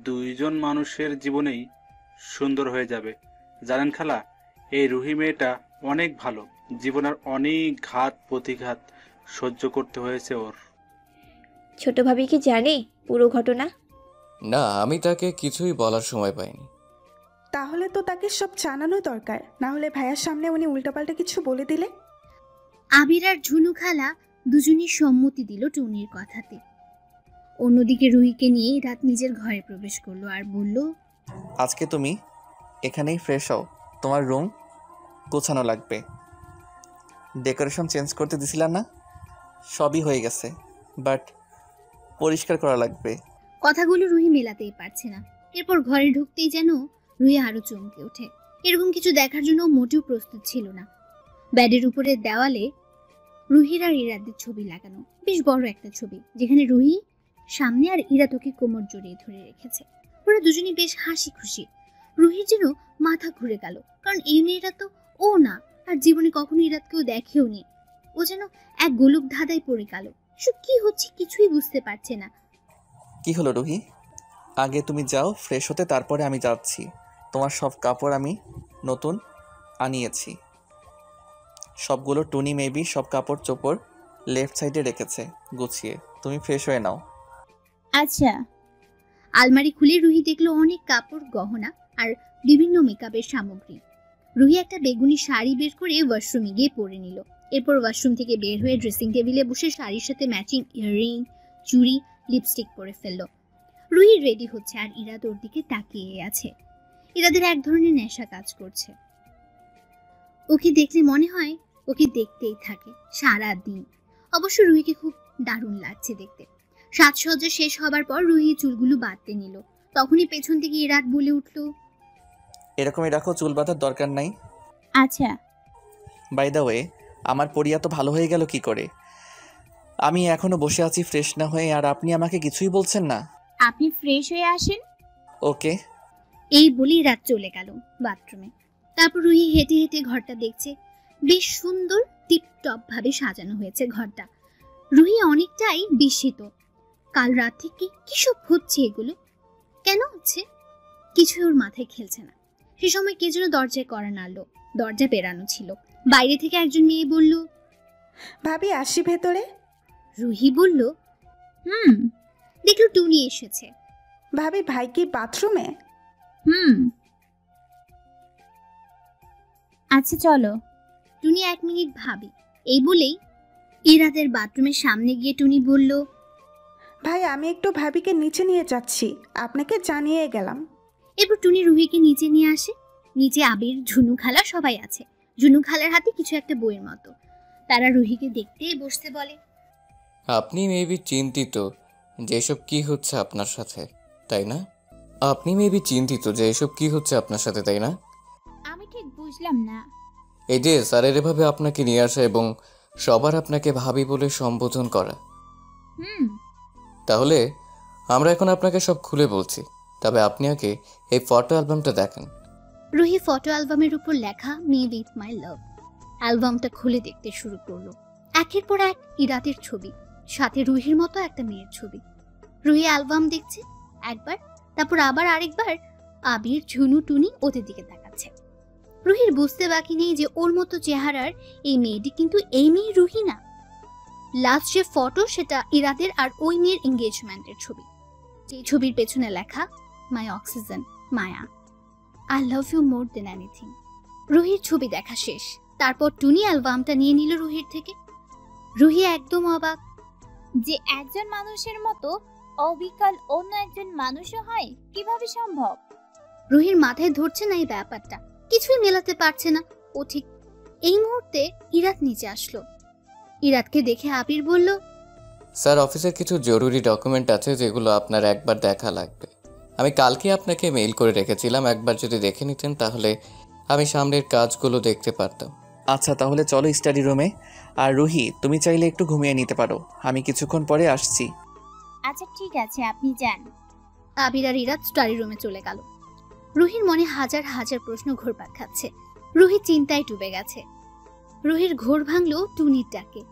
2জন মানুষের জীবনেই সুন্দর হয়ে যাবে। জানেন খালা, এই রুহি মেয়েটা অনেক ভালো। জীবনের অনেক ঘাত প্রতিঘাত সহ্য করতে হয়েছে ওর। ছোট ভাবি কি জানে পুরো ঘটনা? না, আমি তাকে কিছুই বলার সময় পাইনি। তাহলে তো তাকে সব জানানো দরকার, না হলে ভাইয়ার সামনে উনি উল্টাপাল্টা কিছু বলে দিলে। আবির আর ঝুনু খালা দুজনই সম্মতি দিল টুনির কথাতে। অন্যদিকে রুহিকে নিয়ে রাত নিজের ঘরে প্রবেশ করলো আর বলল, আজকে তুমি এখানেই ফ্রেশ হও। তোমার রুম গোছানো লাগবে। ডেকোরেশন চেঞ্জ করতে দিছিলাম না? সবই হয়ে গেছে, বাট পরিষ্কার করা লাগবে। কথাগুলো রুহি মেলাতেই পারছে না। এরপর ঘরে ঢুকতেই যেন রুহি আরো চমকে ওঠে। এরকম কিছু দেখার জন্য মোটেও প্রস্তুত ছিল না। ব্যাডের উপরে দেওয়ালে রুহির আর ইরাদের ছবি লাগানো, বেশ বড় একটা ছবি, যেখানে রুহি সামনে আর ইরাদ ওকে কোমর জড়িয়ে ধরে রেখেছে। ওরা দুজনেই বেশ হাসি খুশি। রুহির যেন মাথা ঘুরে গেল, কারণ এই মেয়েটা তো ও না, আর জীবনে কখনো ইরাদকেও দেখেও নি। ও যেন এক গোলক ধাঁধায় পড়ে গেল। সব কি হচ্ছে কিছুই বুঝতে পারছে না। কি হলো রুহি? আগে তুমি যাও ফ্রেশ হতে, তারপরে আমি যাচ্ছি। তোমার সব কাপড় আমি নতুন আনিয়েছি। সবগুলো টুনি মেবি সব কাপড় চোপড় লেফট সাইডে রেখেছে গুছিয়ে। তুমি ফ্রেশ হয়ে নাও। আচ্ছা। আলমারি খুলে রুহি দেখলো অনেক কাপড়, গহনা আর বিভিন্ন মেকআপের সামগ্রী। রুহি একটা বেগুনি শাড়ি বের করে ওয়াশরুমে গিয়ে পরে নিল। এরপর ওয়াশরুম থেকে বের হয়ে ড্রেসিং টেবিলে বসে শাড়ির সাথে ম্যাচিং ইয়াররিং, চুড়ি, লিপস্টিক পরে ফেললো। রুহি রেডি হচ্ছে আর ইরাদ ওর দিকে তাকিয়ে আছে। ইরাদের এক ধরনের নেশা কাজ করছে। ওকে দেখলে মনে হয় ওকে দেখতেই থাকে সারা দিন। অবশ্য রুহিকে খুব দারুণ লাগছে দেখতে। সাজসজ্জা শেষ হবার পর রুহি চুলগুলো বাঁধতে নিল। তখনই পেছন থেকে ইরাদ বলে উঠল, এরকমই রাখো, চুল বাঁধার দরকার নাই। আচ্ছা। বাই দ্য ওয়ে, আমার পরিয়া তো ভালো হয়ে গেল কি করে? আমি এখনো বসে আছি ফ্রেশ না হয়ে, আর আপনি আমাকে কিছুই বলছেন না। আপনি ফ্রেশ হয়ে আসেন। ওকে। এই বলেই রাত চলে গেল বাথরুমে। তারপর রুহি হেঁটে হেঁটে ঘরটা দেখছে। বেশ সুন্দর টিপটপ ভাবে সাজানো হয়েছে ঘরটা। রুহি অনেকটাই বিস্মিত। কাল রাত থেকে কিসব হচ্ছে এগুলো? কেন হচ্ছে? কিছুই ওর মাথায় খেলছে না। সে সময় কে যেন দরজায় কড়া নাড়লো। দরজা পেরানো ছিল। বাইরে থেকে একজন মেয়ে বলল, ভাবি আসি ভেতরে। রুহি বলল, দেখলো টুনি এসেছে। ভাবি ভাই কি বাথরুমে? আচ্ছা চলো। টুনি 1 মিনিট ভাবি। এই বলেই ইরাদের বাথরুমের সামনে গিয়ে টুনি বলল, ভাই আমি একটু ভাবিকে নিচে নিয়ে যাচ্ছি, আপনাকে জানিয়ে গেলাম। এরপর টুনি রুহিকে নিচে নিয়ে আসে। নিচে আবির, ঝুনু খালা সবাই আছে। ঝুনু খালার হাতে কিছু একটা বইয়ের মতো। তারা রুহিকে দেখতেই বসতে বলে, আপনি মেবি চিন্তিত যে এসব কি হচ্ছে আপনার সাথে, তাই না? আমি ঠিক বুঝলাম না। এই যে স্যারের এভাবে আপনাকে নিয়ে আসা এবং সবার আপনাকে ভাবি বলে সম্বোধন করা। তাহলে আমরা এখন আপনাকে সব খুলে বলছি, তবে আপনি আগে এই ফটো অ্যালবামটা দেখেন। রুহি ফটো অ্যালবামের উপর লেখা মি উইথ মাই লাভ অ্যালবামটা খুলে দেখতে শুরু করলো। একের পর এক ইরাদের ছবি, সাথে রুহির মতো একটা মেয়ের ছবি। রুহি অ্যালবাম দেখছে একবার, তারপর আবার আরেকবার আবির, ঝুনু, টুনি ওদের দিকে তাকাচ্ছে। রুহির বুঝতে বাকি নেই যে ওর মতো চেহারার এই মেয়েটি কিন্তু এই মেয়ে রুহি না। লাস্ট যে ফটো সেটা ইরাদের আর ওই মেয়ের এঙ্গেজমেন্টের ছবি, যে ছবির পেছনে লেখা my oxygen Maya, I love you more than anything. রুহির ছবি দেখা শেষ। তারপর টুনি অ্যালবামটা নিয়ে নিল রুহির থেকে। রুহি একদম অবাক যে একজন মানুষের মতো অবিকল অন্য একজন মানুষও হয়, কিভাবে সম্ভব? রুহির মাথায় ধরছে না এই ব্যাপারটা, কিছুই মেলাতে পারছে না ও। ঠিক এই মুহূর্তে ইরাদ নিচে আসলো। ইরাদকে দেখে আবির বলল, স্যার অফিসের কিছু জরুরি ডকুমেন্ট আছে যেগুলো আপনার একবার দেখা লাগবে। আমি কালকে আপনাকে মেইল করে রেখেছিলাম, একবার যদি দেখে নিতেন তাহলে আমি সামনের কাজগুলো দেখতে পারতাম। আচ্ছা তাহলে চলো স্টাডি রুমে। আর রুহি তুমি চাইলে একটু ঘুমিয়ে নিতে পারো, আমি কিছুক্ষণ পরে আসছি। আচ্ছা ঠিক আছে, আপনি যান। আবির আর ইরাদ স্টাডি রুমে চলে গেল। রুহির মনে হাজার হাজার প্রশ্ন ঘুরপাক খাচ্ছে। রুহি চিন্তায় ডুবে গেছে। রুহির ঘোর ভাঙলো টুনির ডাকে।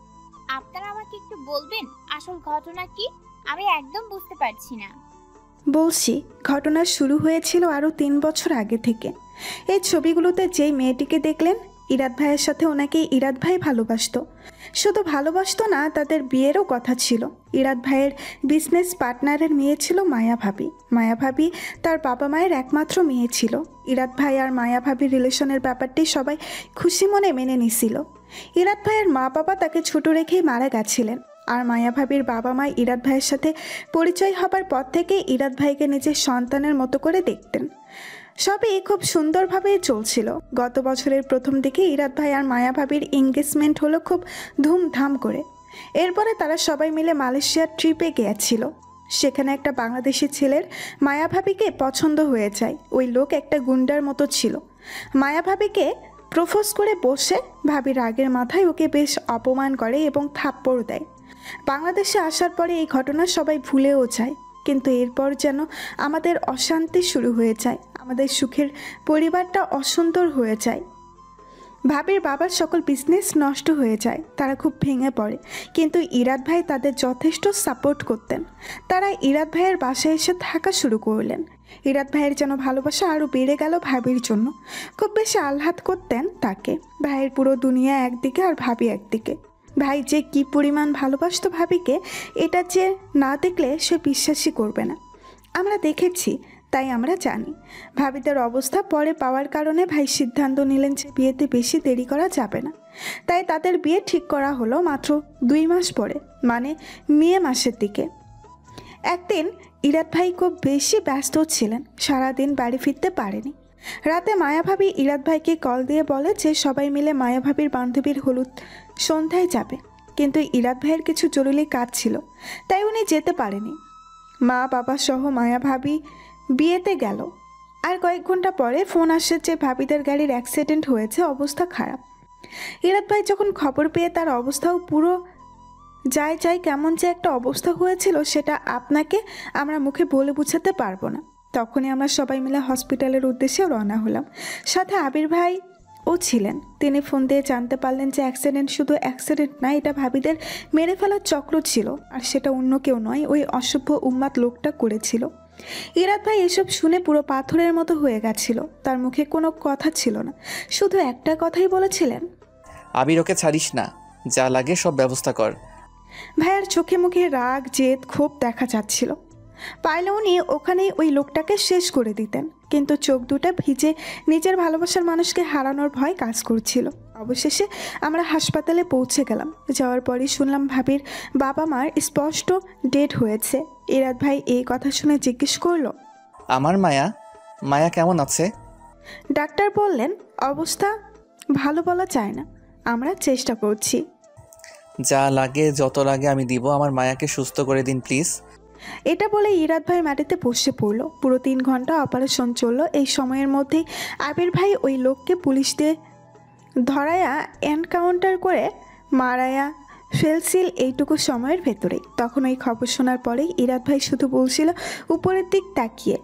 আপনারা আমাকে একটু বলবেন আসল ঘটনা কি? আমি একদম বুঝতে পারছি না। বলছি, ঘটনা শুরু হয়েছিল আরও 3 বছর আগে থেকে। এই ছবিগুলোতে যেই মেয়েটিকে দেখলেন, ইরাদ ভাইয়ের সাথে ওনাকে ইরাদ ভাই ভালোবাসতো। শুধু ভালোবাসতো না, তাদের বিয়েরও কথা ছিল। ইরাদ ভাইয়ের বিজনেস পার্টনারের মেয়ে ছিল মায়া ভাবি। মায়া ভাবি তার বাবা মায়ের একমাত্র মেয়ে ছিল। ইরাদ ভাই আর মায়া ভাবির রিলেশনের ব্যাপারটি সবাই খুশি মনে মেনে নিছিল। ইরাদ ভাইয়ের মা বাবা তাকে ছোট রেখেই মারা গেছিলেন। আর মায়া ভাবির বাবা মা ইরাদ ভাইয়ের সাথে পরিচয় হবার পর থেকে ইরাদ ভাইকে নিজের সন্তানের মতো করে দেখতেন। সবই খুব সুন্দরভাবে চলছিল। গত বছরের প্রথম দিকে ইরাদ ভাই আর মায়া ভাবির এঙ্গেজমেন্ট হলো খুব ধুমধাম করে। এরপরে তারা সবাই মিলে মালয়েশিয়ার ট্রিপে গিয়েছিল। সেখানে একটা বাংলাদেশি ছেলের মায়া ভাবিকে পছন্দ হয়ে যায়। ওই লোক একটা গুন্ডার মতো ছিল। মায়া ভাবিকে প্রপোজ করে বসে ভাবির রাগের মাথায় ওকে বেশ অপমান করে এবং থাপ্পড় দেয়। বাংলাদেশে আসার পরে এই ঘটনা সবাই ভুলেও যায়, কিন্তু এরপর যেন আমাদের অশান্তি শুরু হয়ে যায়। আমাদের সুখের পরিবারটা অসুন্দর হয়ে যায়। ভাবির বাবার সকল বিজনেস নষ্ট হয়ে যায়। তারা খুব ভেঙে পড়ে, কিন্তু ইরাদ ভাই তাদের যথেষ্ট সাপোর্ট করতেন। তারা ইরাদ ভাইয়ের বাসায় এসে থাকা শুরু করলেন। ইরাদ ভাইয়ের যেন ভালোবাসা আরও বেড়ে গেল ভাবির জন্য। খুব বেশি আহ্লাদ করতেন তাকে। ভাইয়ের পুরো দুনিয়া একদিকে আর ভাবি একদিকে। ভাই যে কী পরিমাণ ভালোবাসত ভাবিকে, এটা যে না দেখলে সে বিশ্বাসই করবে না। আমরা দেখেছি, তাই আমরা জানি। ভাবিদের অবস্থা পরে পাওয়ার কারণে ভাই সিদ্ধান্ত নিলেন যে বিয়েতে বেশি দেরি করা যাবে না। তাই তাদের বিয়ে ঠিক করা হলো মাত্র 2 মাস পরে, মানে মে মাসের দিকে। একদিন ইরাদ ভাই খুব বেশি ব্যস্ত ছিলেন, সারাদিন বাড়ি ফিরতে পারেনি। রাতে মায়া ভাবি ইরাদ ভাইকে কল দিয়ে বলে যে সবাই মিলে মায়া ভাবির বান্ধবীর হলুদ সন্ধ্যায় যাবে, কিন্তু ইরাদ ভাইয়ের কিছু জরুরি কাজ ছিল, তাই উনি যেতে পারেনি। মা বাবা সহ মায়া ভাবি বিয়েতে গেল। আর কয়েক ঘন্টা পরে ফোন আসে যে ভাবিদের গাড়ির অ্যাক্সিডেন্ট হয়েছে, অবস্থা খারাপ। ইরাদ ভাই যখন খবর পেয়ে তার অবস্থাও পুরো যায় কেমন যে একটা অবস্থা হয়েছিল, সেটা আপনাকে আমরা মুখে বলে বোঝাতে পারবো না। তখনই আমরা সবাই মিলে হসপিটালের উদ্দেশ্যে রওনা হলাম। সাথে আবির ভাই ও ছিলেন। তিনি ফোন দিয়ে জানতে পারলেন যে অ্যাক্সিডেন্ট শুধু অ্যাক্সিডেন্ট না, এটা ভাবিদের মেরে ফেলার চক্র ছিল, আর সেটা অন্য কেউ নয়, ওই অসভ্য উম্মাদ লোকটা করেছিল। ইরাদ ভাই এসব শুনে পুরো পাথরের মতো হয়ে গেছিল। তার মুখে কোনো কথা ছিল না, শুধু একটা কথাই বলেছিলেন, আবির ওকে ছাড়িস না, যা লাগে সব ব্যবস্থা কর। ভাইয়ার চোখে মুখে রাগ জেদ ক্ষোভ দেখা যাচ্ছিল। পাইলে উনি ওখানেই ওই লোকটাকে শেষ করে দিতেন, কিন্তু চোখ দুটা ভিজে নিজের ভালোবাসার মানুষকে হারানোর ভয় কাজ করছিল। অবশেষে আমরা হাসপাতালে পৌঁছে গেলাম। যাওয়ার পরই শুনলাম ভাবির বাবা মার স্পষ্ট ডেড হয়েছে। ইরাদ ভাই এই কথা শুনে জিজ্ঞেস করলো, আমার মায়া কেমন আছে? ডাক্তার বললেন অবস্থা ভালো বলা যায় না, আমরা চেষ্টা করছি। যা লাগে যত লাগে আমি দিব, আমার মায়াকে সুস্থ করে দিন প্লিজ। এটা বলে ইরাদ ভাই মাটিতে বসে পড়লো। পুরো 3 ঘন্টা অপারেশন চললো। এই সময়ের মধ্যেই আবির ভাই ওই লোককে পুলিশ দিয়ে ধরায়া এনকাউন্টার করে মারায়া ফেলছিল এইটুকু সময়ের ভেতরেই। তখন ওই খবর শোনার পরেই ইরাদ ভাই শুধু বলছিল উপরের দিক তাকিয়ে,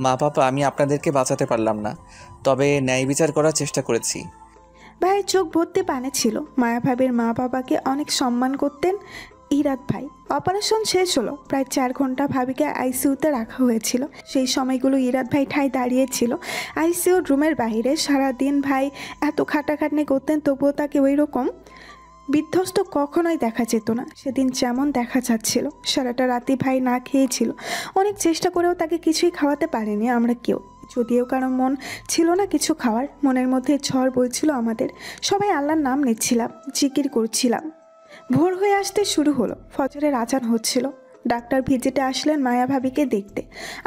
মা বাবা আমি আপনাদেরকে বাঁচাতে পারলাম না, তবে ন্যায় বিচার করার চেষ্টা করেছি। ভাইয়ের চোখ ভর্তি পানি ছিল। মায়া ভাবির মা বাবাকে অনেক সম্মান করতেন ইরাদ ভাই। অপারেশন শেষ হলো। প্রায় 4 ঘন্টা ভাবিকে আইসিইউতে রাখা হয়েছিল। সেই সময়গুলো ইরাদ ভাই ঠাই দাঁড়িয়েছিল আইসিইউর রুমের বাইরে। সারাদিন ভাই এত খাটাখাটনি করতেন, তবুও তাকে ওই রকম বিধ্বস্ত কখনোই দেখা যেত না। সেদিন যেমন দেখা যাচ্ছিল, সারাটা রাতি ভাই না খেয়েছিল। অনেক চেষ্টা করেও তাকে কিছুই খাওয়াতে পারেনি আমরা কেউ। যদিও কারো মন ছিল না কিছু খাওয়ার, মনের মধ্যে ঝড় বইছিল আমাদের। সবাই আল্লাহর নাম নিচ্ছিলাম, জিকির করছিলাম। ভোর হয়ে আসতে শুরু হলো, ফজরের আজান হচ্ছিল। ডাক্তার ভিজিটে আসলেন মায়া ভাবিকে দেখতে।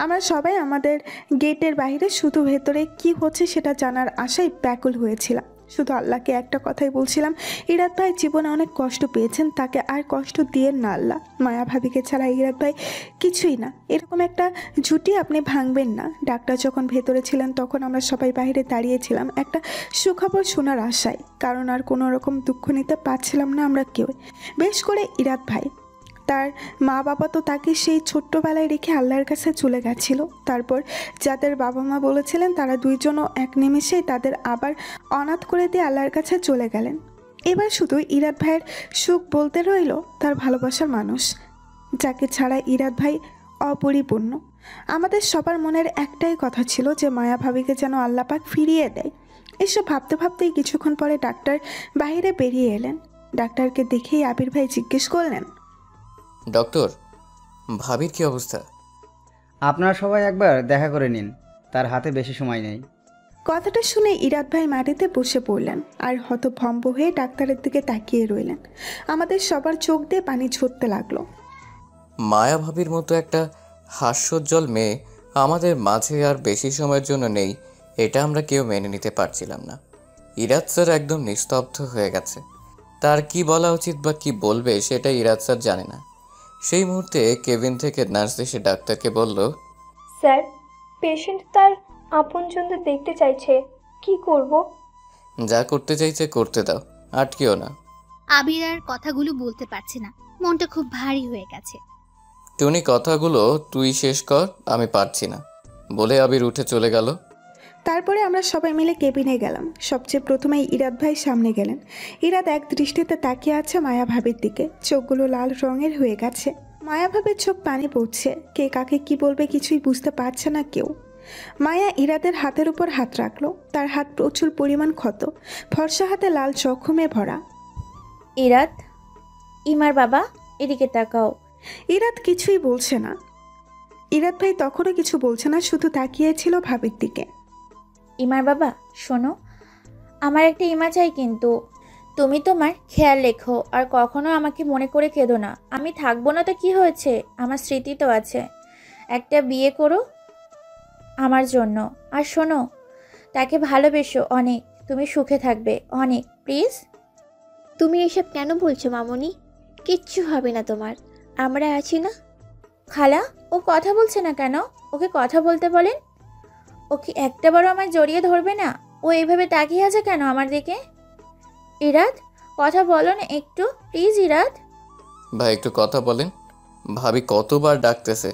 আমরা সবাই আমাদের গেটের বাইরে, শুধু ভেতরে কি হচ্ছে সেটা জানার আশায় ব্যাকুল হয়েছিলাম। শুধু আল্লাহকে একটা কথাই বলছিলাম, ইরাদ ভাই জীবনে অনেক কষ্ট পেয়েছেন, তাকে আর কষ্ট দিয়েন না আল্লাহ। মায়া ভাবিকে ছাড়া ইরাদ ভাই কিছুই না। এরকম একটা জুটি আপনি ভাঙবেন না। ডাক্তার যখন ভেতরে ছিলেন তখন আমরা সবাই বাইরে দাঁড়িয়েছিলাম একটা সুখবর শোনার আশায়, কারণ আর কোনো রকম দুঃখ নিতে পারছিলাম না আমরা কেউ, বেশ করে ইরাদ ভাই। তার মা বাবা তো তাকে সেই ছোট্টবেলায় রেখে আল্লাহর কাছে চলে গেছিল। তারপর যাদের বাবা মা বলেছিলেন তারা দুইজনও এক নিমেষেই তাদের আবার অনাথ করে দিয়ে আল্লাহর কাছে চলে গেলেন। এবার শুধু ইরাদ ভাইয়ের সুখ বলতে রইল তার ভালোবাসার মানুষ, যাকে ছাড়া ইরাদ ভাই অপরিপূর্ণ। আমাদের সবার মনের একটাই কথা ছিল যে মায়া ভাবিকে যেন আল্লাহ পাক ফিরিয়ে দেয়। এসব ভাবতে ভাবতেই কিছুক্ষণ পরে ডাক্তার বাইরে বেরিয়ে এলেন। ডাক্তারকে দেখেই আবির ভাই জিজ্ঞেস করলেন, ডক্টর, ভাবির কি অবস্থা? আপনারা সবাই একবার দেখা করে নিন, তার হাতে বেশি সময় নেই। কথাটা শুনে ইরাদ ভাই মাটিতে বসে পড়লেন আর হতভম্ব হয়ে ডাক্তারের দিকে তাকিয়ে রইলেন। আমাদের সবার চোখ দিয়ে পানি ঝরতে লাগলো। মায়া ভাবির মতো একটা হাস্যোজ্জ্বল মেয়ে আমাদের মাঝে আর বেশি সময়ের জন্য নেই, এটা আমরা কেউ মেনে নিতে পারছিলাম না। ইরাদ স্যার একদম নিস্তব্ধ হয়ে গেছে। তার কি বলা উচিত বা কি বলবে সেটা ইরাদ স্যার জানে না। সেই মুহূর্তে কেবিন থেকে নার্স এসে ডাক্তারকে বলল, স্যার, পেশেন্ট তার আপনজনদের দেখতে চাইছে, কি করব? যা করতে চাইছে করতে দাও, আটকেও না। আবির আর কথাগুলো বলতে পারছে না, মনটা খুব ভারী হয়ে গেছে। টুনি, কথাগুলো তুই শেষ কর, আমি পারছি না, বলে আবির উঠে চলে গেল। তারপরে আমরা সবাই মিলে কেবিনে গেলাম। সবচেয়ে প্রথমেই ইরাদ ভাই সামনে গেলেন। ইরাদ এক দৃষ্টিতে তাকিয়ে আছে মায়া ভাবির দিকে, চোখগুলো লাল রঙের হয়ে গেছে। মায়া ভাবির চোখ পানি পড়ছে, কে কাকে কি বলবে কিছুই বুঝতে পারছে না কেউ। মায়া ইরাদের হাতের উপর হাত রাখলো, তার হাত প্রচুর পরিমাণ ক্ষত, ফর্সা হাতে লাল জখমে ভরা। ইরাদ, ইমার বাবা, এদিকে তাকাও। ইরাদ কিছুই বলছে না। ইরাদ ভাই তখনও কিছু বলছে না, শুধু তাকিয়েছিল ভাবির দিকে। ইমার বাবা শোনো, আমার একটা ইমা চাই, কিন্তু তুমি তোমার খেয়াল রেখো আর কখনো আমাকে মনে করে কেঁদো না। আমি থাকবো না তো কি হয়েছে, আমার স্মৃতি তো আছে। একটা বিয়ে করো আমার জন্য, আর শোনো, তাকে ভালোবেসো অনেক, তুমি সুখে থাকবে অনেক, প্লিজ। তুমি এসব কেন বলছো মামনি? কিচ্ছু হবে না তোমার, আমরা আছি না। খালা, ও কথা বলছে না কেন? ওকে কথা বলতে বলেন। ও কি একটাবারও আমায় জড়িয়ে ধরবে না? ও এইভাবে তাকিয়ে আছে কেন আমার দিকে? ইরাদ, কথা বলো না একটু, প্লিজ ইরাদ। ভাই একটু কথা বলেন, ভাবি কতবার ডাকতেছে,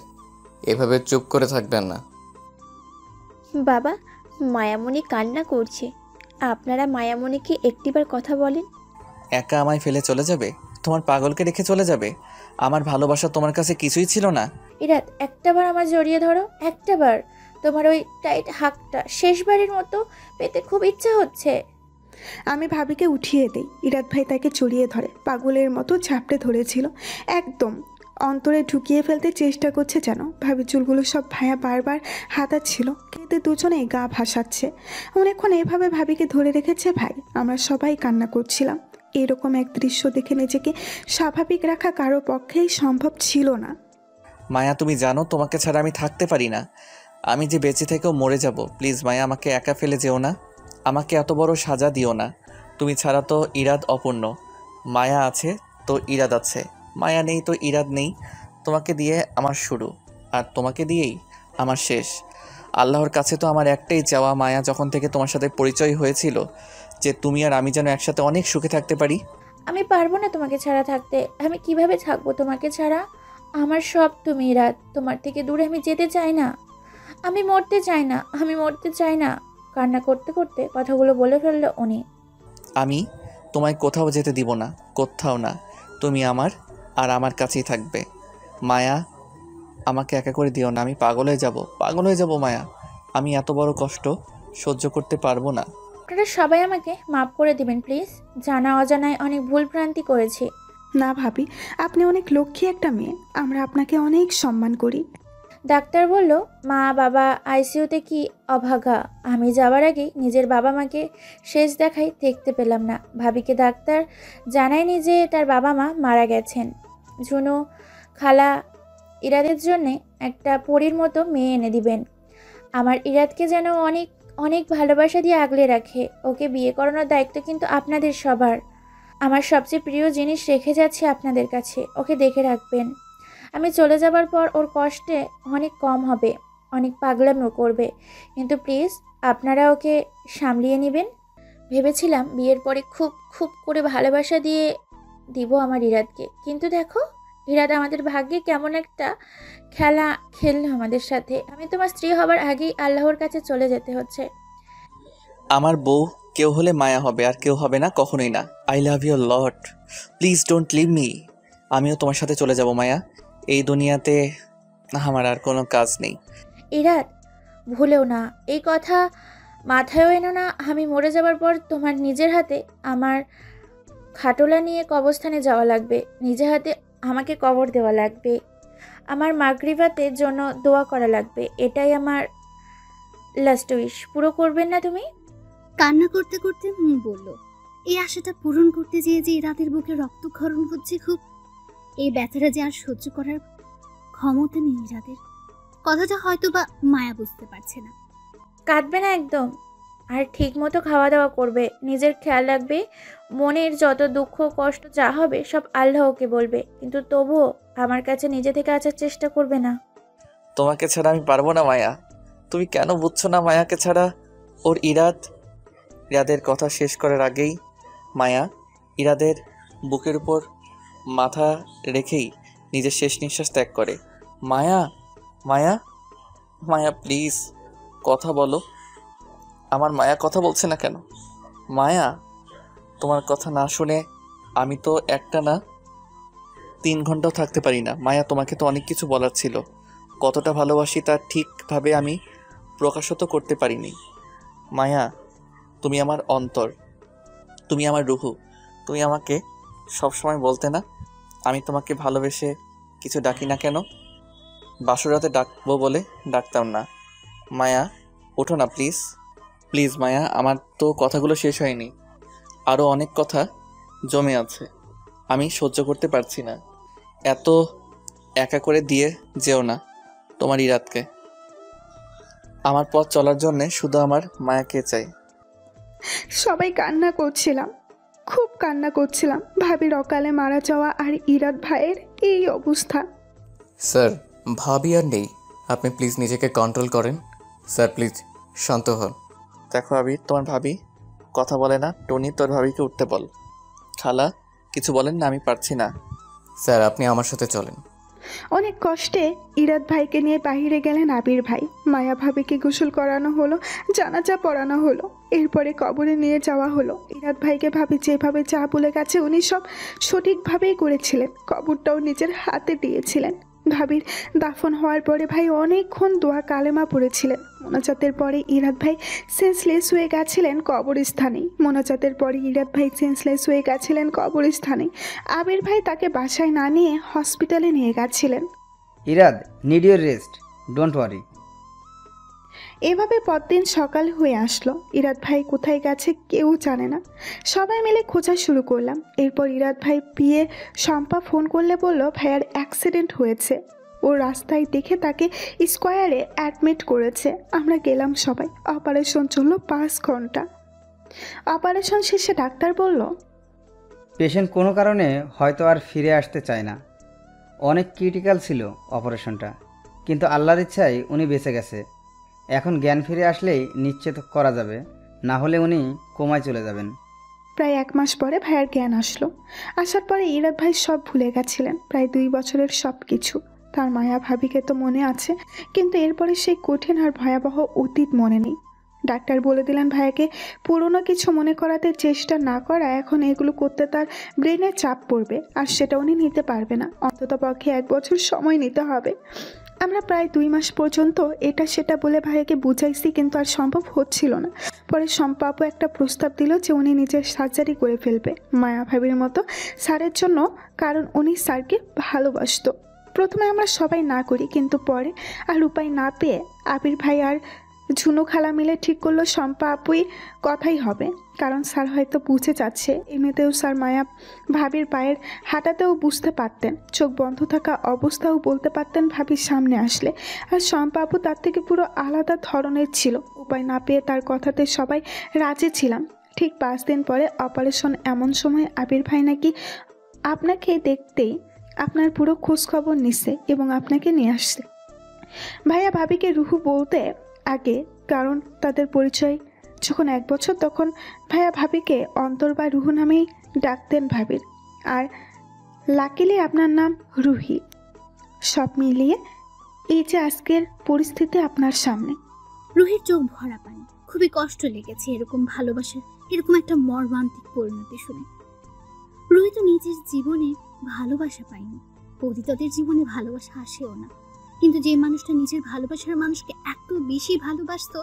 এভাবে চুপ করে থাকবেন না। বাবা, মায়ামণি কান্না করছে, আপনারা মায়ামণিকে একটিবার কথা বলেন। একা আমায় ফেলে চলে যাবে? তোমার পাগলকে রেখে চলে যাবে? আমার ভালোবাসা তোমার কাছে কিছুই ছিল না? ইরাদ, একটাবার আমার জড়িয়ে ধরো, একটাবার। তোমার ওই টাইট হাতটা শেষবারের মতো পেতে খুব ইচ্ছা হচ্ছে। আমি ভাবিকে উঠিয়ে দিই, ইরাদ ভাই তাকে জড়িয়ে ধরে, পাগলের মতো ঝাপটে ধরেছিল, একদম অন্তরে ঢুকিয়ে ফেলতে চেষ্টা করছে যেন। ভাবি চুলগুলো সব ভাইয়া বারবার হাতাচ্ছিল, কিন্তু দুজনেই গা ভাসাচ্ছে। অনেকক্ষণ এইভাবে ভাবিকে ধরে রেখেছে ভাই, আমরা সবাই কান্না করছিলাম। এরকম এক দৃশ্য দেখে নিজেকে স্বাভাবিক রাখা কারো পক্ষেই সম্ভব ছিল না। মায়া, তুমি জানো তোমাকে ছাড়া আমি থাকতে পারি না। আমি যে বেঁচে থেকেও মরে যাব। প্লিজ মায়া, আমাকে একা ফেলে যেও না, আমাকে এত বড় সাজা দিও না। তুমি ছাড়া তো ইরাদ অপূর্ণ। মায়া আছে তো ইরাদ আছে, মায়া নেই তো ইরাদ নেই। তোমাকে দিয়ে আমার শুরু, আর তোমাকে দিয়েই আমার শেষ। আল্লাহর কাছে তো আমার একটাই চাওয়া মায়া, যখন থেকে তোমার সাথে পরিচয় হয়েছিল, যে তুমি আর আমি যেন একসাথে অনেক সুখে থাকতে পারি। আমি পারবো না তোমাকে ছাড়া থাকতে। আমি কিভাবে থাকবো তোমাকে ছাড়া? আমার সব তুমি ইরাদ, তোমার থেকে দূরে আমি যেতে চাই না। আমি মরতে চাই না, আমি মরতে চাই না। কান্না করতে করতে কথাগুলো বলে ফেললো উনি। আমি তোমায় কোথাও যেতে দিব না, কোথাও না। তুমি আমার আর আমার কাছেই থাকবে। মায়া, আমাকে একা করে দিও না, আমি পাগল হয়ে যাব, পাগল হয়ে যাব মায়া। আমি এত বড় কষ্ট সহ্য করতে পারবো না। আপনারা সবাই আমাকে মাফ করে দিবেন প্লিজ, জানা অজানায় অনেক ভুল ভ্রান্তি করেছি। না ভাবি, আপনি অনেক লক্ষ্মী একটা মেয়ে, আমরা আপনাকে অনেক সম্মান করি। ডাক্তার বলল, মা বাবা আইসিইউতে কি অভাগা। আমি যাওয়ার আগেই নিজের বাবা মাকে শেষ দেখাই দেখতে পেলাম না। ভাবিকে ডাক্তার জানায়নি যে তার বাবা মা মারা গেছেন। ঝুনু খালা ইরাদের জন্যে একটা পরীর মতো মেয়ে এনে দিবেন। আমার ইরাদকে যেন অনেক অনেক ভালোবাসা দিয়ে আগলে রাখে। ওকে বিয়ে করানোর দায়িত্ব কিন্তু আপনাদের সবার। আমার সবচেয়ে প্রিয় জিনিস রেখে যাচ্ছি আপনাদের কাছে, ওকে দেখে রাখবেন। আমি চলে যাবার পর ওর কষ্টে অনেক কম হবে, অনেক পাগলামিও করবে, কিন্তু প্লিজ আপনারা ওকে সামলিয়ে নেবেন। ভেবেছিলাম বিয়ের পরে খুব খুব করে ভালোবাসা দিয়ে দিব আমার ইরাদকে, কিন্তু দেখো ইরাদ আমাদের ভাগ্যে কেমন একটা খেলা খেললো আমাদের সাথে। আমি তোমার স্ত্রী হবার আগেই আল্লাহর কাছে চলে যেতে হচ্ছে। আমার বউ কেউ হলে মায়া হবে, আর কেউ হবে না, কখনোই না। I love you lot, please don't leave me. আমিও তোমার সাথে চলে যাব মায়া, এই দুনিয়াতে আমার আর কোনো কাজ নেই। ইরাদ, ভুলেও না এই কথা মাথায়ও এনো না। আমি মরে যাবার পর তোমার নিজের হাতে আমার খাটোলা নিয়ে কবরস্থানে যাওয়া লাগবে, নিজের হাতে আমাকে কবর দেওয়া লাগবে, আমার মাগরিবাতের জন্য দোয়া করা লাগবে। এটাই আমার লাস্ট উইশ। পুরো করবেন না তুমি? কান্না করতে করতে বলল, এই আশাটা পূরণ করতে যেয়ে যে রাতের বুকে রক্তক্ষরণ হচ্ছে খুব, এই ব্যথাটা যে আর সহ্য করার ক্ষমতা নেই রাতের। কথাটা হয়তো বা মায়া বুঝতে পারছে না। কাঁদবে না একদম, আর ঠিক মতো খাওয়া দাওয়া করবে, নিজের খেয়াল রাখবে। মনের যত দুঃখ কষ্ট যা হবে সব আল্লাহকে বলবে, কিন্তু তবুও আমার কাছে নিজে থেকে আসার চেষ্টা করবে না। তোমাকে ছাড়া আমি পারবো না মায়া। তুমি কেন বুঝছো না মায়াকে ছাড়া ওর ইরাদের কথা শেষ করার আগেই মায়া ইরাদের বুকের উপর মাথা রেখেই নিজের শেষ নিঃশ্বাস ত্যাগ করে। মায়া মায়া মায়া প্লিজ কথা বলো। আমার মায়া কথা বলছে না কেন? মায়া, তোমার কথা না শুনে আমি তো একটা না 3 ঘন্টাও থাকতে পারি না। মায়া, তোমাকে তো অনেক কিছু বলার ছিল। কতটা ভালোবাসি তা ঠিকভাবে আমি প্রকাশও করতে পারিনি। মায়া, তুমি আমার অন্তর, তুমি আমার রুহু। তুমি আমাকে সবসময় বলতে না আমি তোমাকে ভালোবেসে কিছু ডাকি না কেন? বাসরাতে ডাকবো বলে ডাকতাম না। মায়া, ওঠো না প্লিজ। প্লিজ মায়া, আমার তো কথাগুলো শেষ হয়নি, আরও অনেক কথা জমে আছে। আমি সহ্য করতে পারছি না। এত একা করে দিয়ে যেও না তোমার ইরাদকে। আমার পথ চলার জন্যে শুধু আমার মায়াকে চাই। সবাই কান্না করছিলাম, খুব কান্না করছিলাম। ভাবির অকালে মারা যাওয়া আর ইরাদ ভাইয়ের এই অবস্থা। স্যার, ভাবি আর নেই, আপনি প্লিজ নিজেকে কন্ট্রোল করেন। স্যার প্লিজ শান্ত হন। দেখো আবির, তোমার ভাবি কথা বলে না। টনি, তোর ভাবিকে উঠতে বল। খালা, কিছু বলেন না, আমি পারছি না। স্যার আপনি আমার সাথে চলেন। অনেক কষ্টে ইরাদ ভাইকে নিয়ে বাহিরে গেলেন আবির ভাই। মায়া ভাবিকে গোসল করানো হলো, জানাজা পড়ানো হলো, এরপরে কবরে নিয়ে যাওয়া হলো। ইরাদ ভাইকে ভাবি যেভাবে যা বলে গেছে উনি সব সঠিকভাবেই করেছিলেন। কবরটাও নিজের হাতে দিয়েছিলেন। ভাবির দাফন হওয়ার পরে ভাই অনেকক্ষণ দোয়া কালেমা পড়েছিলেন। মোনাজাতের পরে ইরাদ ভাই সেন্সলেস হয়ে গেছিলেন কবরস্থানে। মোনাজাতের পরে ইরাদ ভাই সেন্সলেস হয়ে গেছিলেন কবরস্থানে। আবির ভাই তাকে বাসায় না নিয়ে হসপিটালে নিয়ে গেছিলেন। Irad, need your rest, don't worry. এভাবে পরদিন সকাল হয়ে আসলো। ইরাদ ভাই কোথায় গেছে কেউ জানে না। সবাই মিলে খোঁজা শুরু করলাম। এরপর ইরাদ ভাই বিয়ে শম্পা ফোন করলে বলল ভাইয়ার অ্যাক্সিডেন্ট হয়েছে। ও রাস্তায় দেখে তাকে স্কোয়ারে অ্যাডমিট করেছে। আমরা গেলাম সবাই। অপারেশন চললো 5 ঘন্টা। অপারেশন শেষে ডাক্তার বলল, পেশেন্ট কোনো কারণে হয়তো আর ফিরে আসতে চায় না। অনেক ক্রিটিক্যাল ছিল অপারেশনটা, কিন্তু আল্লাহর ইচ্ছায় উনি বেঁচে গেছে। এখন জ্ঞান ফিরে আসলেই নিশ্চিত করা যাবে, না হলে উনি কোমায় চলে যাবেন। প্রায় 1 মাস পরে ভাইয়ার জ্ঞান আসলো। আসার পরে ইরাদ ভাই সব ভুলে গেছিলেন, প্রায় 2 বছরের সব কিছু। তার মায়া ভাবিকে তো মনে আছে, কিন্তু এরপরে সেই কঠিন আর ভয়াবহ অতীত মনে নেই। ডাক্তার বলে দিলেন ভাইয়াকে পুরনো কিছু মনে করাতে চেষ্টা না করা। এখন এগুলো করতে তার ব্রেনে চাপ পড়বে, আর সেটা উনি নিতে পারবে না। অন্তত পক্ষে 1 বছর সময় নিতে হবে। আমরা প্রায় 2 মাস পর্যন্ত এটা সেটা বলে ভাইয়াকে বুঝাইছি, কিন্তু আর সম্ভব হচ্ছিল না। পরে শম্পা আপু একটা প্রস্তাব দিল যে উনি নিজের সার্জারি করে ফেলবে মায়া ভাবির মতো স্যারের জন্য, কারণ উনি স্যারকে ভালোবাসতো। প্রথমে আমরা সবাই না করি, কিন্তু পরে আর উপায় না পেয়ে আবির ভাই আর ঝুনু খালা মিলে ঠিক করলো শম্পা আপুই কথাই হবে, কারণ স্যার হয়তো বুঝে যাচ্ছে। এমনিতেও স্যার মায়া ভাবির পায়ের হাঁটাতেও বুঝতে পারতেন, চোখ বন্ধ থাকা অবস্থাও বলতে পারতেন ভাবির সামনে আসলে। আর শম্পা আপু তার থেকে পুরো আলাদা ধরনের ছিল। উপায় না পেয়ে তার কথাতে সবাই রাজি ছিলাম। ঠিক 5 দিন পরে অপারেশন। এমন সময় আবির ভাই নাকি আপনাকে দেখতেই আপনার পুরো খোঁজখবর নিচ্ছে এবং আপনাকে নিয়ে আসছে। ভাইয়া ভাবিকে রুহু বলতে আগে, কারণ তাদের পরিচয় যখন 1 বছর, তখন ভাইয়া ভাবিকে অন্তর বা রুহু নামেই ডাকতেন ভাবির। আর লাকিলি আপনার নাম রুহি। সব মিলিয়ে এই যে আজকের পরিস্থিতি আপনার সামনে। রুহির চোখ ভরা পানি। খুবই কষ্ট লেগেছে এরকম ভালোবাসার, এরকম একটা মর্মান্তিক পরিণতি শুনে। রুহি তো নিজের জীবনে ভালোবাসা পায়নি, পতিতাদের জীবনে ভালোবাসা আসেও না। কিন্তু যে মানুষটা নিজের ভালোবাসার মানুষকে এত বেশি ভালোবাসতো,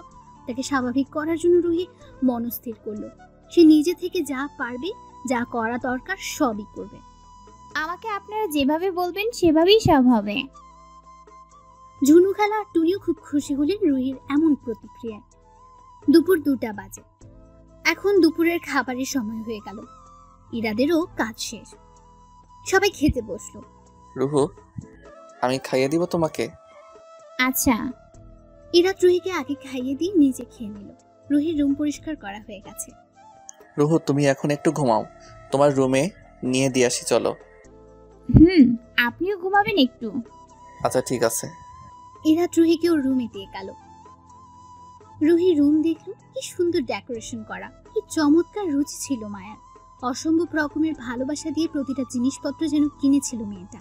তাকে স্বাভাবিক করার জন্য রুহি মনস্থির করলো সে নিজে থেকে যা পারবে, যা করা দরকার সবই করবে। আমাকে আপনারা যেভাবে বলবেন সেভাবেই সব হবে। ঝুনু খালা আর টুনিও খুব খুশি হলেন রুহির এমন প্রতিক্রিয়ায়। দুপুর 2টা বাজে। এখন দুপুরের খাবারের সময় হয়ে গেল। ইরাদেরও কাজ শেষ। সবাই খেতে বসলো। রুহু, আমি খাইয়ে দিব তোমাকে। আচ্ছা। ইরাদ রুহিকে আগে খাইয়ে দিয়ে নিজে খেয়ে নিল। রুহির রুম পরিষ্কার করা হয়ে গেছে। রুহু, তুমি এখন একটু ঘুমাও, তোমার রুমে নিয়ে দিয়ে আসি, চলো। আপনিও ঘুমাবেন একটু? আচ্ছা ঠিক আছে। ইরাত রুহিকে ওর রুমে দিয়ে গেল। রুহি রুম দেখল, কি সুন্দর ডেকোরেশন করা, কি চমৎকার রুচি ছিল মায়ার। অসম্ভব রকমের ভালোবাসা দিয়ে প্রতিটা জিনিসপত্র যেন কিনেছিল মেয়েটা।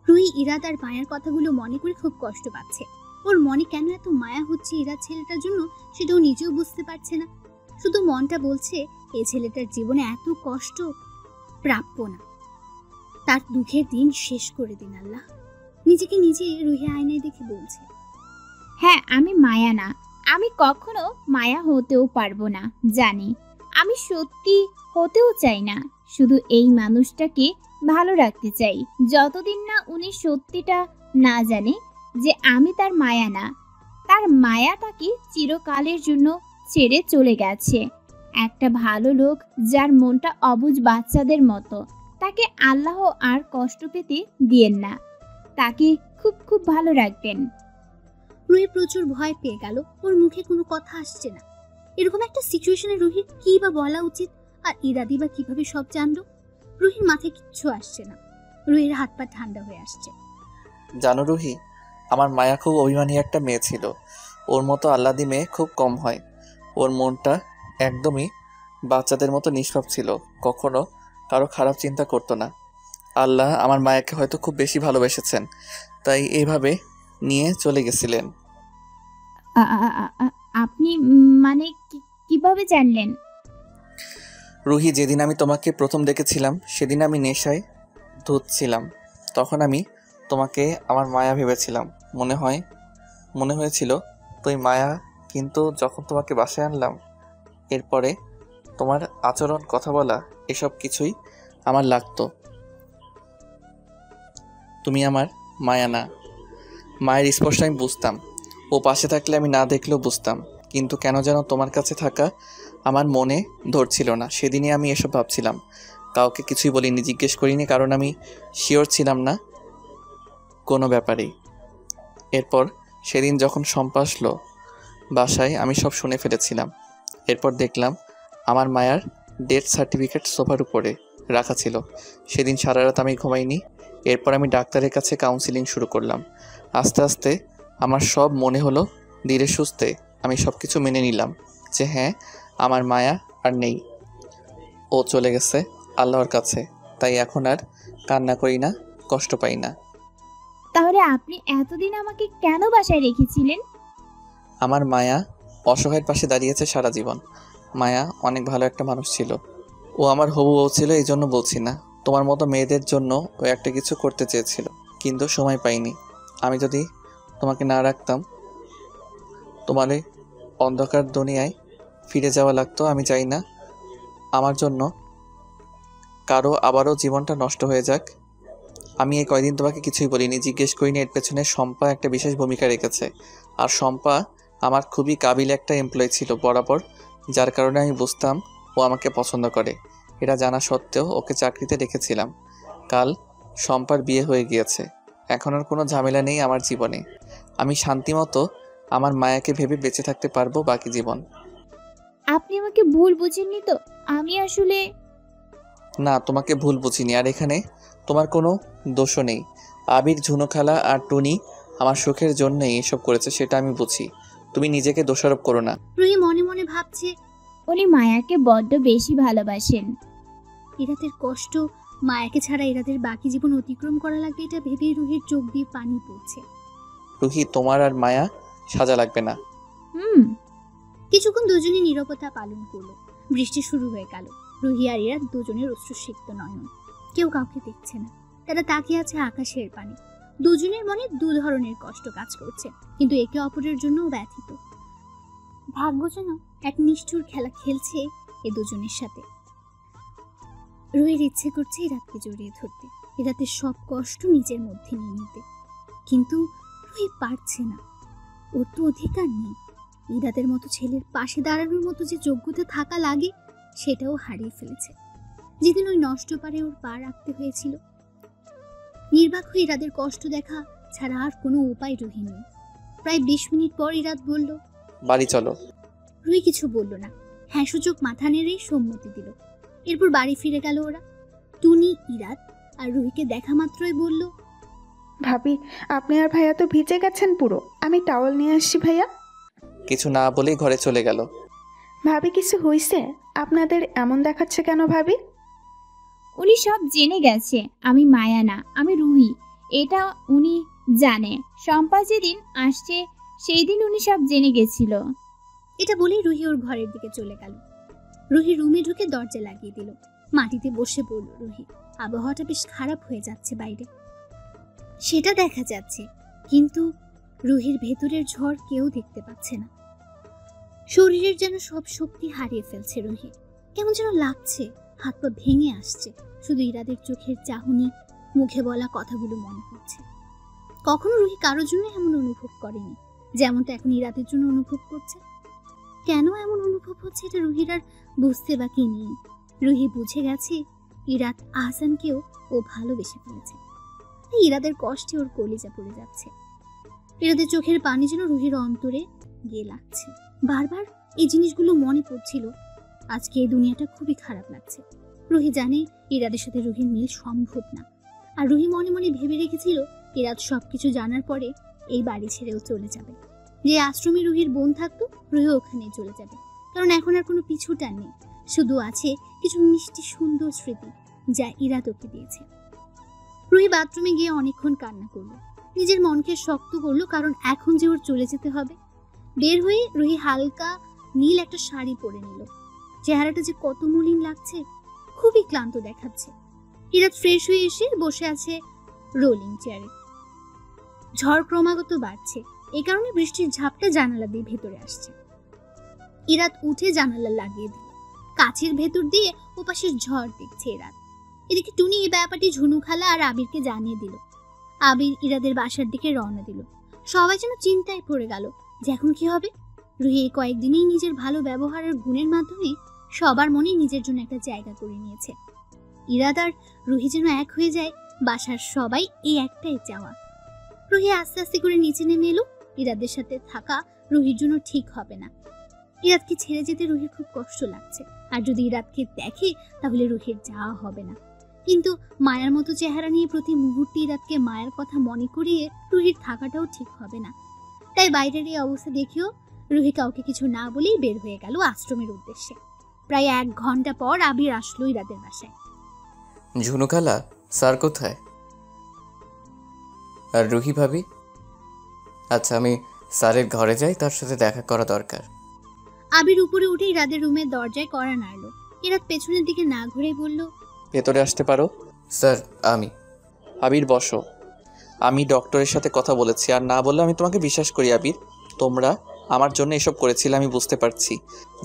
রুহি ইরাত আর মায়ার কথাগুলো মনে করে খুব কষ্ট পাচ্ছে। ওর মনে কেন এত মায়া হচ্ছে ইরাত ছেলেটার জন্য সেটাও নিজেও বুঝতে পারছে না। শুধু মনটা বলছে এই ছেলেটার জীবনে এত কষ্ট প্রাপ্য না, তার দুঃখের দিন শেষ করে দিন আল্লাহ। নিজেকে নিজে রুহি আয়নায় দেখে বলছে, হ্যাঁ আমি মায়া না, আমি কখনো মায়া হতেও পারবো না, জানি। আমি সত্যি হতেও চাই না, শুধু এই মানুষটাকে ভালো রাখতে চাই, যতদিন না উনি সত্যিটা না জানে যে আমি তার মায়া না। তার মায়া তাকে চিরকালের জন্য ছেড়ে চলে গেছে। একটা ভালো লোক যার মনটা অবুঝ বাচ্চাদের মতো, তাকে আল্লাহ আর কষ্ট পেতে দিয়েন না, তাকে খুব খুব ভালো রাখবেন। রুহি প্রচুর ভয় পেয়ে গেল, ওর মুখে কোনো কথা আসছে না। এরকম একটা সিচুয়েশনে রুহির কি বা বলা উচিত, আর ইরাদি বা কিভাবে সব জানলো? রুহির মাথায় কিচ্ছু আসছে না। রুহির হাত পা ঠান্ডা হয়ে আসছে। জানো রুহি, আমার মায়া খুব অভিমানী একটা মেয়ে ছিল। ওর মতো আহ্লাদি মেয়ে খুব কম হয়। ওর মনটা একদমই বাচ্চাদের মতো নিষ্পাপ ছিল, কখনো কারো খারাপ চিন্তা করতো না। আল্লাহ আমার মায়াকে হয়তো খুব বেশি ভালোবেসেছেন, তাই এইভাবে নিয়ে চলে গেছিলেন। আপনি মানে কিভাবে জানলেন? রুহি, যেদিন আমি তোমাকে প্রথম দেখেছিলাম সেদিন আমি নেশায় ধুতছিলাম। তখন আমি তোমাকে আমার মায়া ভেবেছিলাম। মনে হয়েছিল তুই মায়া, কিন্তু যখন তোমাকে বাসায় আনলাম, এরপরে তোমার আচরণ, কথা বলা, এসব কিছুই আমার লাগতো তুমি আমার মায়া না। মায়ের স্পর্শ আমি বুঝতাম, ও পাশে থাকলে আমি না দেখলেও বুঝতাম, কিন্তু কেন যেন তোমার কাছে থাকা আমার মনে ধরছিল না। সেদিনই আমি এসব ভাবছিলাম, কাউকে কিছুই বলিনি, জিজ্ঞেস করিনি, কারণ আমি শিওর ছিলাম না কোনো ব্যাপারেই। এরপর সেদিন যখন শম্পা আসলো বাসায়, আমি সব শুনে ফেলেছিলাম। এরপর দেখলাম আমার মায়ার ডেথ সার্টিফিকেট সোফার উপরে রাখা ছিল। সেদিন সারা রাত আমি ঘুমাইনি। এরপর আমি ডাক্তারের কাছে কাউন্সিলিং শুরু করলাম। আস্তে আস্তে আমার সব মনে হলো, ধীরে সুস্থে আমি সব কিছু মেনে নিলাম যে হ্যাঁ, আমার মায়া আর নেই, ও চলে গেছে আল্লাহর কাছে। তাই এখন আর কান্না করি না, কষ্ট পাই না। তাহলে আপনি এতদিন আমাকে কেন বাসায় রেখেছিলেন? আমার মায়া অসহায়ের পাশে দাঁড়িয়েছে সারা জীবন। মায়া অনেক ভালো একটা মানুষ ছিল, ও আমার হবু বউ ছিল, এই জন্য বলছি না। তোমার মতো মেয়েদের জন্য ও একটা কিছু করতে চেয়েছিল, কিন্তু সময় পাইনি। আমি যদি তোমাকে না রাখতাম, তোমার এই অন্ধকার দুনিয়ায় ফিরে যাওয়া লাগতো। আমি চাই না আমার জন্য কারো আবারও জীবনটা নষ্ট হয়ে যাক। আমি এই কয়দিন তোমাকে কিছুই বলিনি, জিজ্ঞেস করিনি। এর পেছনে শম্পা একটা বিশেষ ভূমিকা রেখেছে। আর শম্পা আমার খুবই কাবিল একটা এমপ্লয়ি ছিল বরাবর, যার কারণে আমি বুঝতাম ও আমাকে পছন্দ করে। এটা জানা সত্ত্বেও ওকে চাকরিতে রেখেছিলাম। কাল শম্পার বিয়ে হয়ে গিয়েছে, এখন আর কোনো ঝামেলা নেই আমার জীবনে। আমি শান্তিমতো আমার মায়াকে ভেবে বেঁচে থাকতে পারবো বাকি জীবন। আপনি আমাকে ভুল বুঝেননি তো? আমি আসলে না, তোমাকে ভুল বুঝিনি, আর এখানে তোমার কোনো দোষও নেই। আবির, ঝুনো খালা আর টুনি আমার সুখের জন্যই এসব করেছে, সেটা আমি বুঝি। তুমি নিজেকে দোষারোপ করো না। রুহি মনে মনে ভাবছে উনি মায়াকে বড্ড বেশি ভালোবাসেন। ইরাতের কষ্ট, মায়াকে ছাড়া ইরাতের বাকি জীবন অতিক্রম করা লাগবে, এটা ভেবেই রুহির চোখ দিয়ে পানি পড়ছে। রুহি, তোমার আর মায়া সাজা লাগবে না। কিছুক্ষণ দুজনে নীরবতা পালন করলো। বৃষ্টি শুরু হয়ে গেল। রুহি আর ইরাত দুজনের অশ্রুসিক্ত নয়ন, কেউ কাউকে দেখছে না। তারা তাকিয়ে আছে আকাশের পানে। দুজনের মনে দু ধরনের কষ্ট কাজ করছে, কিন্তু একে অপরের জন্যও ব্যথিত। ভাগ্য যেন এক নিষ্ঠুর খেলা খেলছে এ দুজনের সাথে। রুহির ইচ্ছে করছে ইরাতকে জড়িয়ে ধরতে, ইরাতের সব কষ্ট নিজের মধ্যে নিয়ে নিতে, কিন্তু রুহি পারছে না। ওর তো অধিকার নেই। ইরাতের মতো ছেলের পাশে দাঁড়ানোর মতো যে যোগ্যতা থাকা লাগে, সেটাও হারিয়ে ফেলেছে। যেদিন ওই নষ্ট পারে ওর পা রাখতে হয়েছিল। নির্বাক হয়ে ইরাদের কষ্ট দেখা ছাড়া আর কোনো উপায় রুহি নেই। প্রায় 20 মিনিট পর ইরাত বলল, বাড়ি চলো। রুহি কিছু বলল না, হ্যাঁ সূচক মাথা নেড়ে সম্মতি দিল। এরপর বাড়ি ফিরে গেল ওরা। টুনি, ইরাত আর রুহিকে দেখা মাত্রই বলল, ভাবি আপনি আর ভাইয়া তো ভিজে গেছেন পুরো, আমি টাওয়াল নিয়ে আসছি ভাইয়া। কিছু না বলেই ঘরে চলে গেল। ভাবি কিছু হইছে? আপনাদের এমন দেখাচ্ছে কেন ভাবি? উনি সব জেনে গেছে আমি মায়া না, আমি রুহি, এটা উনি জানে। শম্পা যেদিন আসছে সেই দিন উনি সব জেনে গেছিল। এটা বলেই রুহি ওর ঘরের দিকে চলে গেল। রুহি রুমে ঢুকে দরজা লাগিয়ে দিল। মাটিতে বসে পড়ল রুহি। আবহাওয়াটা বেশ খারাপ হয়ে যাচ্ছে বাইরে, সেটা দেখা যাচ্ছে, কিন্তু রুহির ভেতরের ঝড় কেউ দেখতে পাচ্ছে না। শরীরের যেন সব শক্তি হারিয়ে ফেলছে রুহি। কেমন যেন লাগছে, হাত পা ভেঙে আসছে। শুধু ইরাদের চোখের চাহনি, মুখে বলা কথাগুলো মনে পড়ছে। কখনো রুহি কারোর জন্য এমন অনুভব করেনি যেমনটা এখন ইরাদের জন্য অনুভব করছে। কেন এমন অনুভব হচ্ছে এটা রুহির আর বুঝতে বাকি নেই। রুহি বুঝে গেছে ইরাদ আহসানকেও ও ভালোবেসে ফেলেছে। ইরাদের কষ্টে ওর কলিজা পড়ে যাচ্ছে। ইরাদের চোখের পানি যেন রুহির অন্তরে গিয়ে লাগছে। বারবার এই জিনিসগুলো মনে পড়ছিল। আজকে এই দুনিয়াটা খুবই খারাপ লাগছে। রুহি জানে ইরাদের সাথে রুহির মিল সম্ভব না। আর রুহি মনে মনে ভেবে রেখেছিল ইরাদ সবকিছু জানার পরে এই বাড়ি ছেড়েও চলে যাবে। যে আশ্রমে রুহির বোন থাকতো, রুহি ওখানে চলে যাবে। কারণ এখন আর কোনো পিছুটান নেই, শুধু আছে কিছু মিষ্টি সুন্দর স্মৃতি যা ইরাদ ওকে দিয়েছে। রুহি বাথরুমে গিয়ে অনেকক্ষণ কান্না করলো, নিজের মনকে শক্ত করলো, কারণ এখন যে ওর চলে যেতে হবে। বের হয়ে রুহি হালকা নীল একটা শাড়ি পরে নিল। চেহারাটা যে কত মলিন লাগছে, খুবই ক্লান্ত দেখাচ্ছে। ইরাদ ফ্রেশ হয়ে এসে বসে আছে রোলিং চেয়ারে। ঝড় ক্রমাগত বাড়ছে, এই কারণে বৃষ্টির ঝাপটা জানালা দিয়ে ভেতরে আসছে। ইরাদ উঠে জানালা লাগিয়ে দিল। কাছের ভেতর দিয়ে ওপাশের ঝড় দেখছে ইরাদ। এদিকে টুনি এই ব্যাপারটি ঝুনু খালা আর আবিরকে জানিয়ে দিল। আবির ইরাদের বাসার দিকে রওনা দিল। সবাই যেন চিন্তায় পড়ে গেল যে এখন কি হবে। রুহি এই কয়েকদিনেই নিজের ভালো ব্যবহারের গুণের মাধ্যমে সবার মনে নিজের জন্য একটা জায়গা করে নিয়েছে। ইরাদ আর রুহি যেন এক হয়ে যায়, বাসার সবাই এই একটাই চাওয়া। রুহি আস্তে আস্তে করে নিচে নেমে এলো। ইরাদের সাথে থাকা রুহির জন্য ঠিক হবে না। ইরাদকে ছেড়ে যেতে রুহির খুব কষ্ট লাগছে, আর যদি ইরাদকে দেখে তাহলে রুহির যাওয়া হবে না। কিন্তু মায়ার মতো চেহারা নিয়ে প্রতি মুহূর্তে ইরাদকে মায়ের কথা মনে করিয়ে রুহির থাকাটাও ঠিক হবে না। তাই বাইরের এই অবস্থা দেখেও রুহি কাউকে কিছু না বলেই বের হয়ে গেল আশ্রমের উদ্দেশ্যে। প্রায় 1 ঘন্টা পর আবির আসলো ইরাদের বাসায়। ঝুনু খালা, স্যার কোথায়? আর রুহি ভাবি? আচ্ছা, আমি স্যারের ঘরে যাই, তার সাথে দেখা করা দরকার। আবির উপরে উঠে ইরাদের রুমের দরজায় কড়া নাড়ল। ইরাদ পেছনের দিকে না ঘুরে বলল, ভেতরে আসতে পারো? স্যার, আমি। আবির বসো। আমি ডক্টরের সাথে কথা বলেছি, আর না বললে আমি তোমাকে বিশ্বাস করি আবির। তোমরা আমার জন্য এসব করেছিলে আমি বুঝতে পারছি।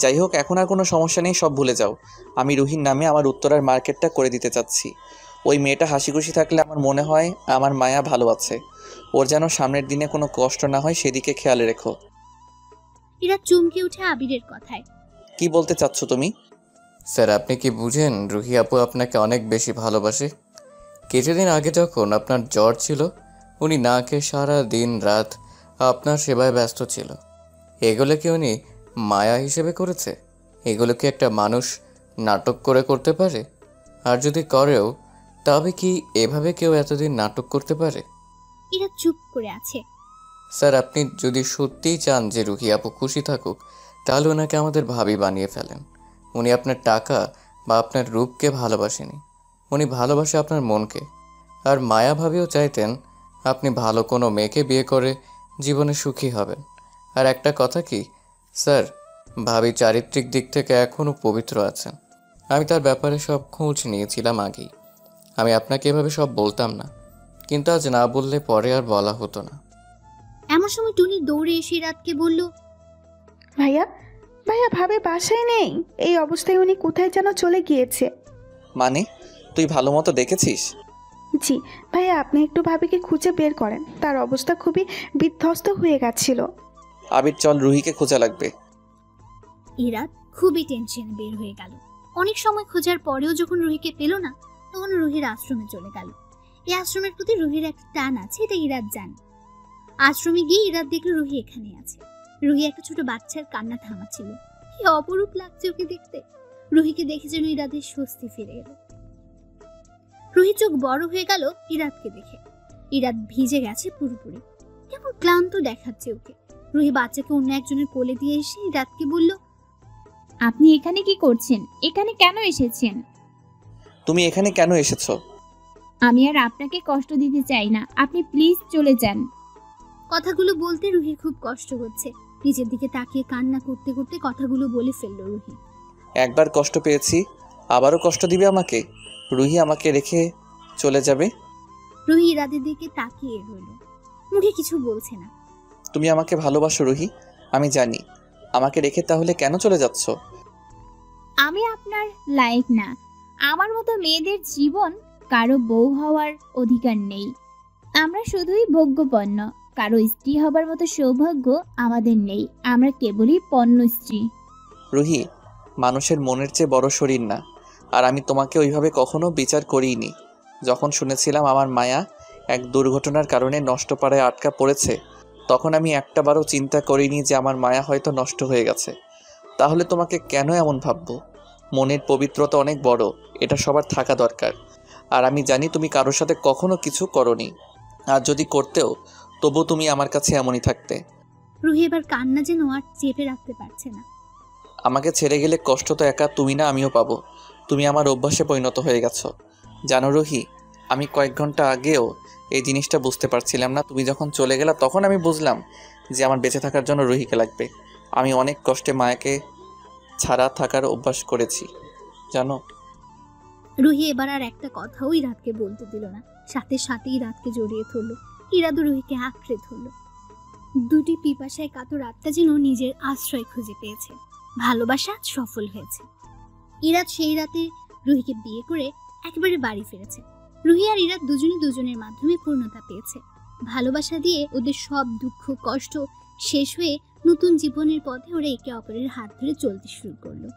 যাই হোক, এখন আর কোনো সমস্যা নেই, সব ভুলে যাও। আমি রুহির নামে আমার উত্তরার মার্কেটটা করে দিতে চাচ্ছি। ওই মেয়েটা হাসি খুশি থাকলে আমার মনে হয় আমার মায়া ভালো আছে। ওর যেন সামনের দিনে কোনো কষ্ট না হয় সেদিকে খেয়াল রেখো। ইরাদ চমকে উঠে আবিরের কথায়। কি বলতে চাচ্ছ তুমি? স্যার, আপনি কি বুঝেন রুহি আপু আপনাকে অনেক বেশি ভালোবাসে? কিছুদিন আগে যখন আপনার জ্বর ছিল, উনি না খেয়ে সারা দিন রাত আপনার সেবায় ব্যস্ত ছিল। এগুলো কি উনি মায়া হিসেবে করেছে? এগুলো কি একটা মানুষ নাটক করে করতে পারে? আর যদি করেও, তবে কি এভাবে কেউ এতদিন নাটক করতে পারে? ইরাদ চুপ করে আছে। স্যার, আপনি যদি সত্যিই চান যে রুহি আপু খুশি থাকুক, তাহলে ওনাকে আমাদের ভাবি বানিয়ে ফেলেন। উনি আপনার টাকা বা আপনার রূপকে ভালোবাসেনি, উনি ভালোবাসে আপনার মনকে। আর মায়া ভাবিও চাইতেন আপনি ভালো কোনো মেয়েকে বিয়ে করে জীবনে সুখী হবেন। আর একটা কথা কি স্যার, ভাবি চারিত্রিক দিক থেকে এখনও পবিত্র আছেন। আমি তার ব্যাপারে সব খোঁজ নিয়েছিলাম আগেই। আমি আপনাকে এভাবে সব বলতাম না, কিন্তু আজ না বললে পরে আর বলা হতো না। এমন সময় টুনি দৌড়ে এসে ইরাদকে বলল, ভাইয়া ভাইয়া ভাবে বাসায় নেই, এই অবস্থায় উনি কোথায় যেন চলে গিয়েছে। মানে তুই ভালো মতো দেখেছিস? জি ভাইয়া, আপনি একটু ভাবিকে খুঁজে বের করেন, তার অবস্থা খুবই বিধ্বস্ত হয়ে গেছিল। আবির চল, রুহিকে খোঁজা লাগবে। ইরাদ খুবই টেনশনে বের হয়ে গেল। অনেক সময় খোঁজার পরেও যখন রুহিকে পেল না, তখন রুহির আশ্রমে চলে গেল। এই আশ্রমের প্রতি রুহির একটা টান আছে, এটা ইরাদ জানে। আশ্রমে গিয়ে ইরাদ দেখল রুহি এখানে আছে। রুহি একটা ছোট বাচ্চার কান্না থামাচ্ছিল। কি অপরূপ লাগছে ওকে দেখতে। রুহিকে দেখে যেন ইরাদের স্বস্তি ফিরে এলো। রুহি চোখ বড় হয়ে গেল ইরাদকে দেখে। ইরাদ ভিজে গেছে পুরোপুরি, কেমন ক্লান্ত দেখাচ্ছে ওকে। রুহি বাচ্চাকে অন্য একজনের কোলে দিয়ে এসে ইরাদকে বলল, আপনি এখানে কি করছেন? এখানে কেন এসেছেন? তুমি এখানে কেন এসেছো? আমি আর আপনাকে কষ্ট দিতে চাই না, আপনি প্লিজ চলে যান। কথাগুলো বলতে রুহির খুব কষ্ট হচ্ছে। নিজের দিকে তাকিয়ে কান্না করতে করতে কথাগুলো বলে ফেলল রুহি। একবার কষ্ট পেয়েছি, আবারও কষ্ট দিবে আমাকে? রুহি আমাকে রেখে চলে যাবে? রুহি ইরাদের দিকে তাকিয়ে রইল, মুখে কিছু বলছে না। তুমি আমাকে ভালোবাসো রুহি, আমি জানি। আমাকে রেখে তাহলে কেন চলে যাচ্ছ? আমি আপনার লায়ক না। আমার মতো মেয়েদের জীবন কারো বউ হওয়ার অধিকার নেই। আমরা শুধুই ভোগ্যপণ্য, কারো স্ত্রী হবার মতো সৌভাগ্য আমাদের নেই। আমরা কেবলই পণ্য স্ত্রী। রুহি, মানুষের মনের চেয়ে বড় শরীর না। আর আমি তোমাকে ওইভাবে কখনো বিচার করিনি। যখন শুনেছিলাম আমার মায়া এক দুর্ঘটনার কারণে নষ্টপাড়ায় আটকা পড়েছে, তখন আমি একটাবারও চিন্তা করিনি যে আমার মায়া হয়তো নষ্ট হয়ে গেছে। তাহলে তোমাকে কেন এমন ভাববো? মনের পবিত্রতা অনেক বড়, এটা সবার থাকা দরকার। আর আমি জানি তুমি কারোর সাথে কখনো কিছু করনি, আর যদি করতেও তবু তুমি আমার কাছে এমনই থাকতে। রুহি এবার কান্না যেন আর চেপে রাখতে পারছে না। আমাকে ছেড়ে গেলে কষ্ট তো একা তুমি না আমিও পাবো। তুমি আমার অভ্যাসে পরিণত হয়ে গেছো। জানো রুহি, আমি কয়েক ঘন্টা আগেও এই জিনিসটা বুঝতে পারছিলাম না। তুমি যখন চলে গেলা তখন আমি বুঝলাম যে আমার বেঁচে থাকার জন্য রুহিকে লাগবে। আমি অনেক কষ্টে মায়াকে ছাড়া থাকার অভ্যাস করেছি, জানো। রুহি এবার আর একটা কথাও ইরাদকে বলতে দিল না, সাথে সাথে ইরাদকে জড়িয়ে ধরল। ইরাদও রুহিকে আঁকড়ে ধরল। দুটি পিপাসায় কাতর আত্মা যেন নিজের আশ্রয় খুঁজে পেয়েছে। ভালোবাসা সফল হয়েছে। ইরাদ সেই রাতে রুহিকে বিয়ে করে একেবারে বাড়ি ফিরেছে। রুহি আর ইরাদ দুজনে দুজনের মাধ্যমে পূর্ণতা পেয়েছে। ভালোবাসা দিয়ে ওদের সব দুঃখ কষ্ট শেষ হয়ে নতুন জীবনের পথে ওরা একে অপরের হাত ধরে চলতে শুরু করলো।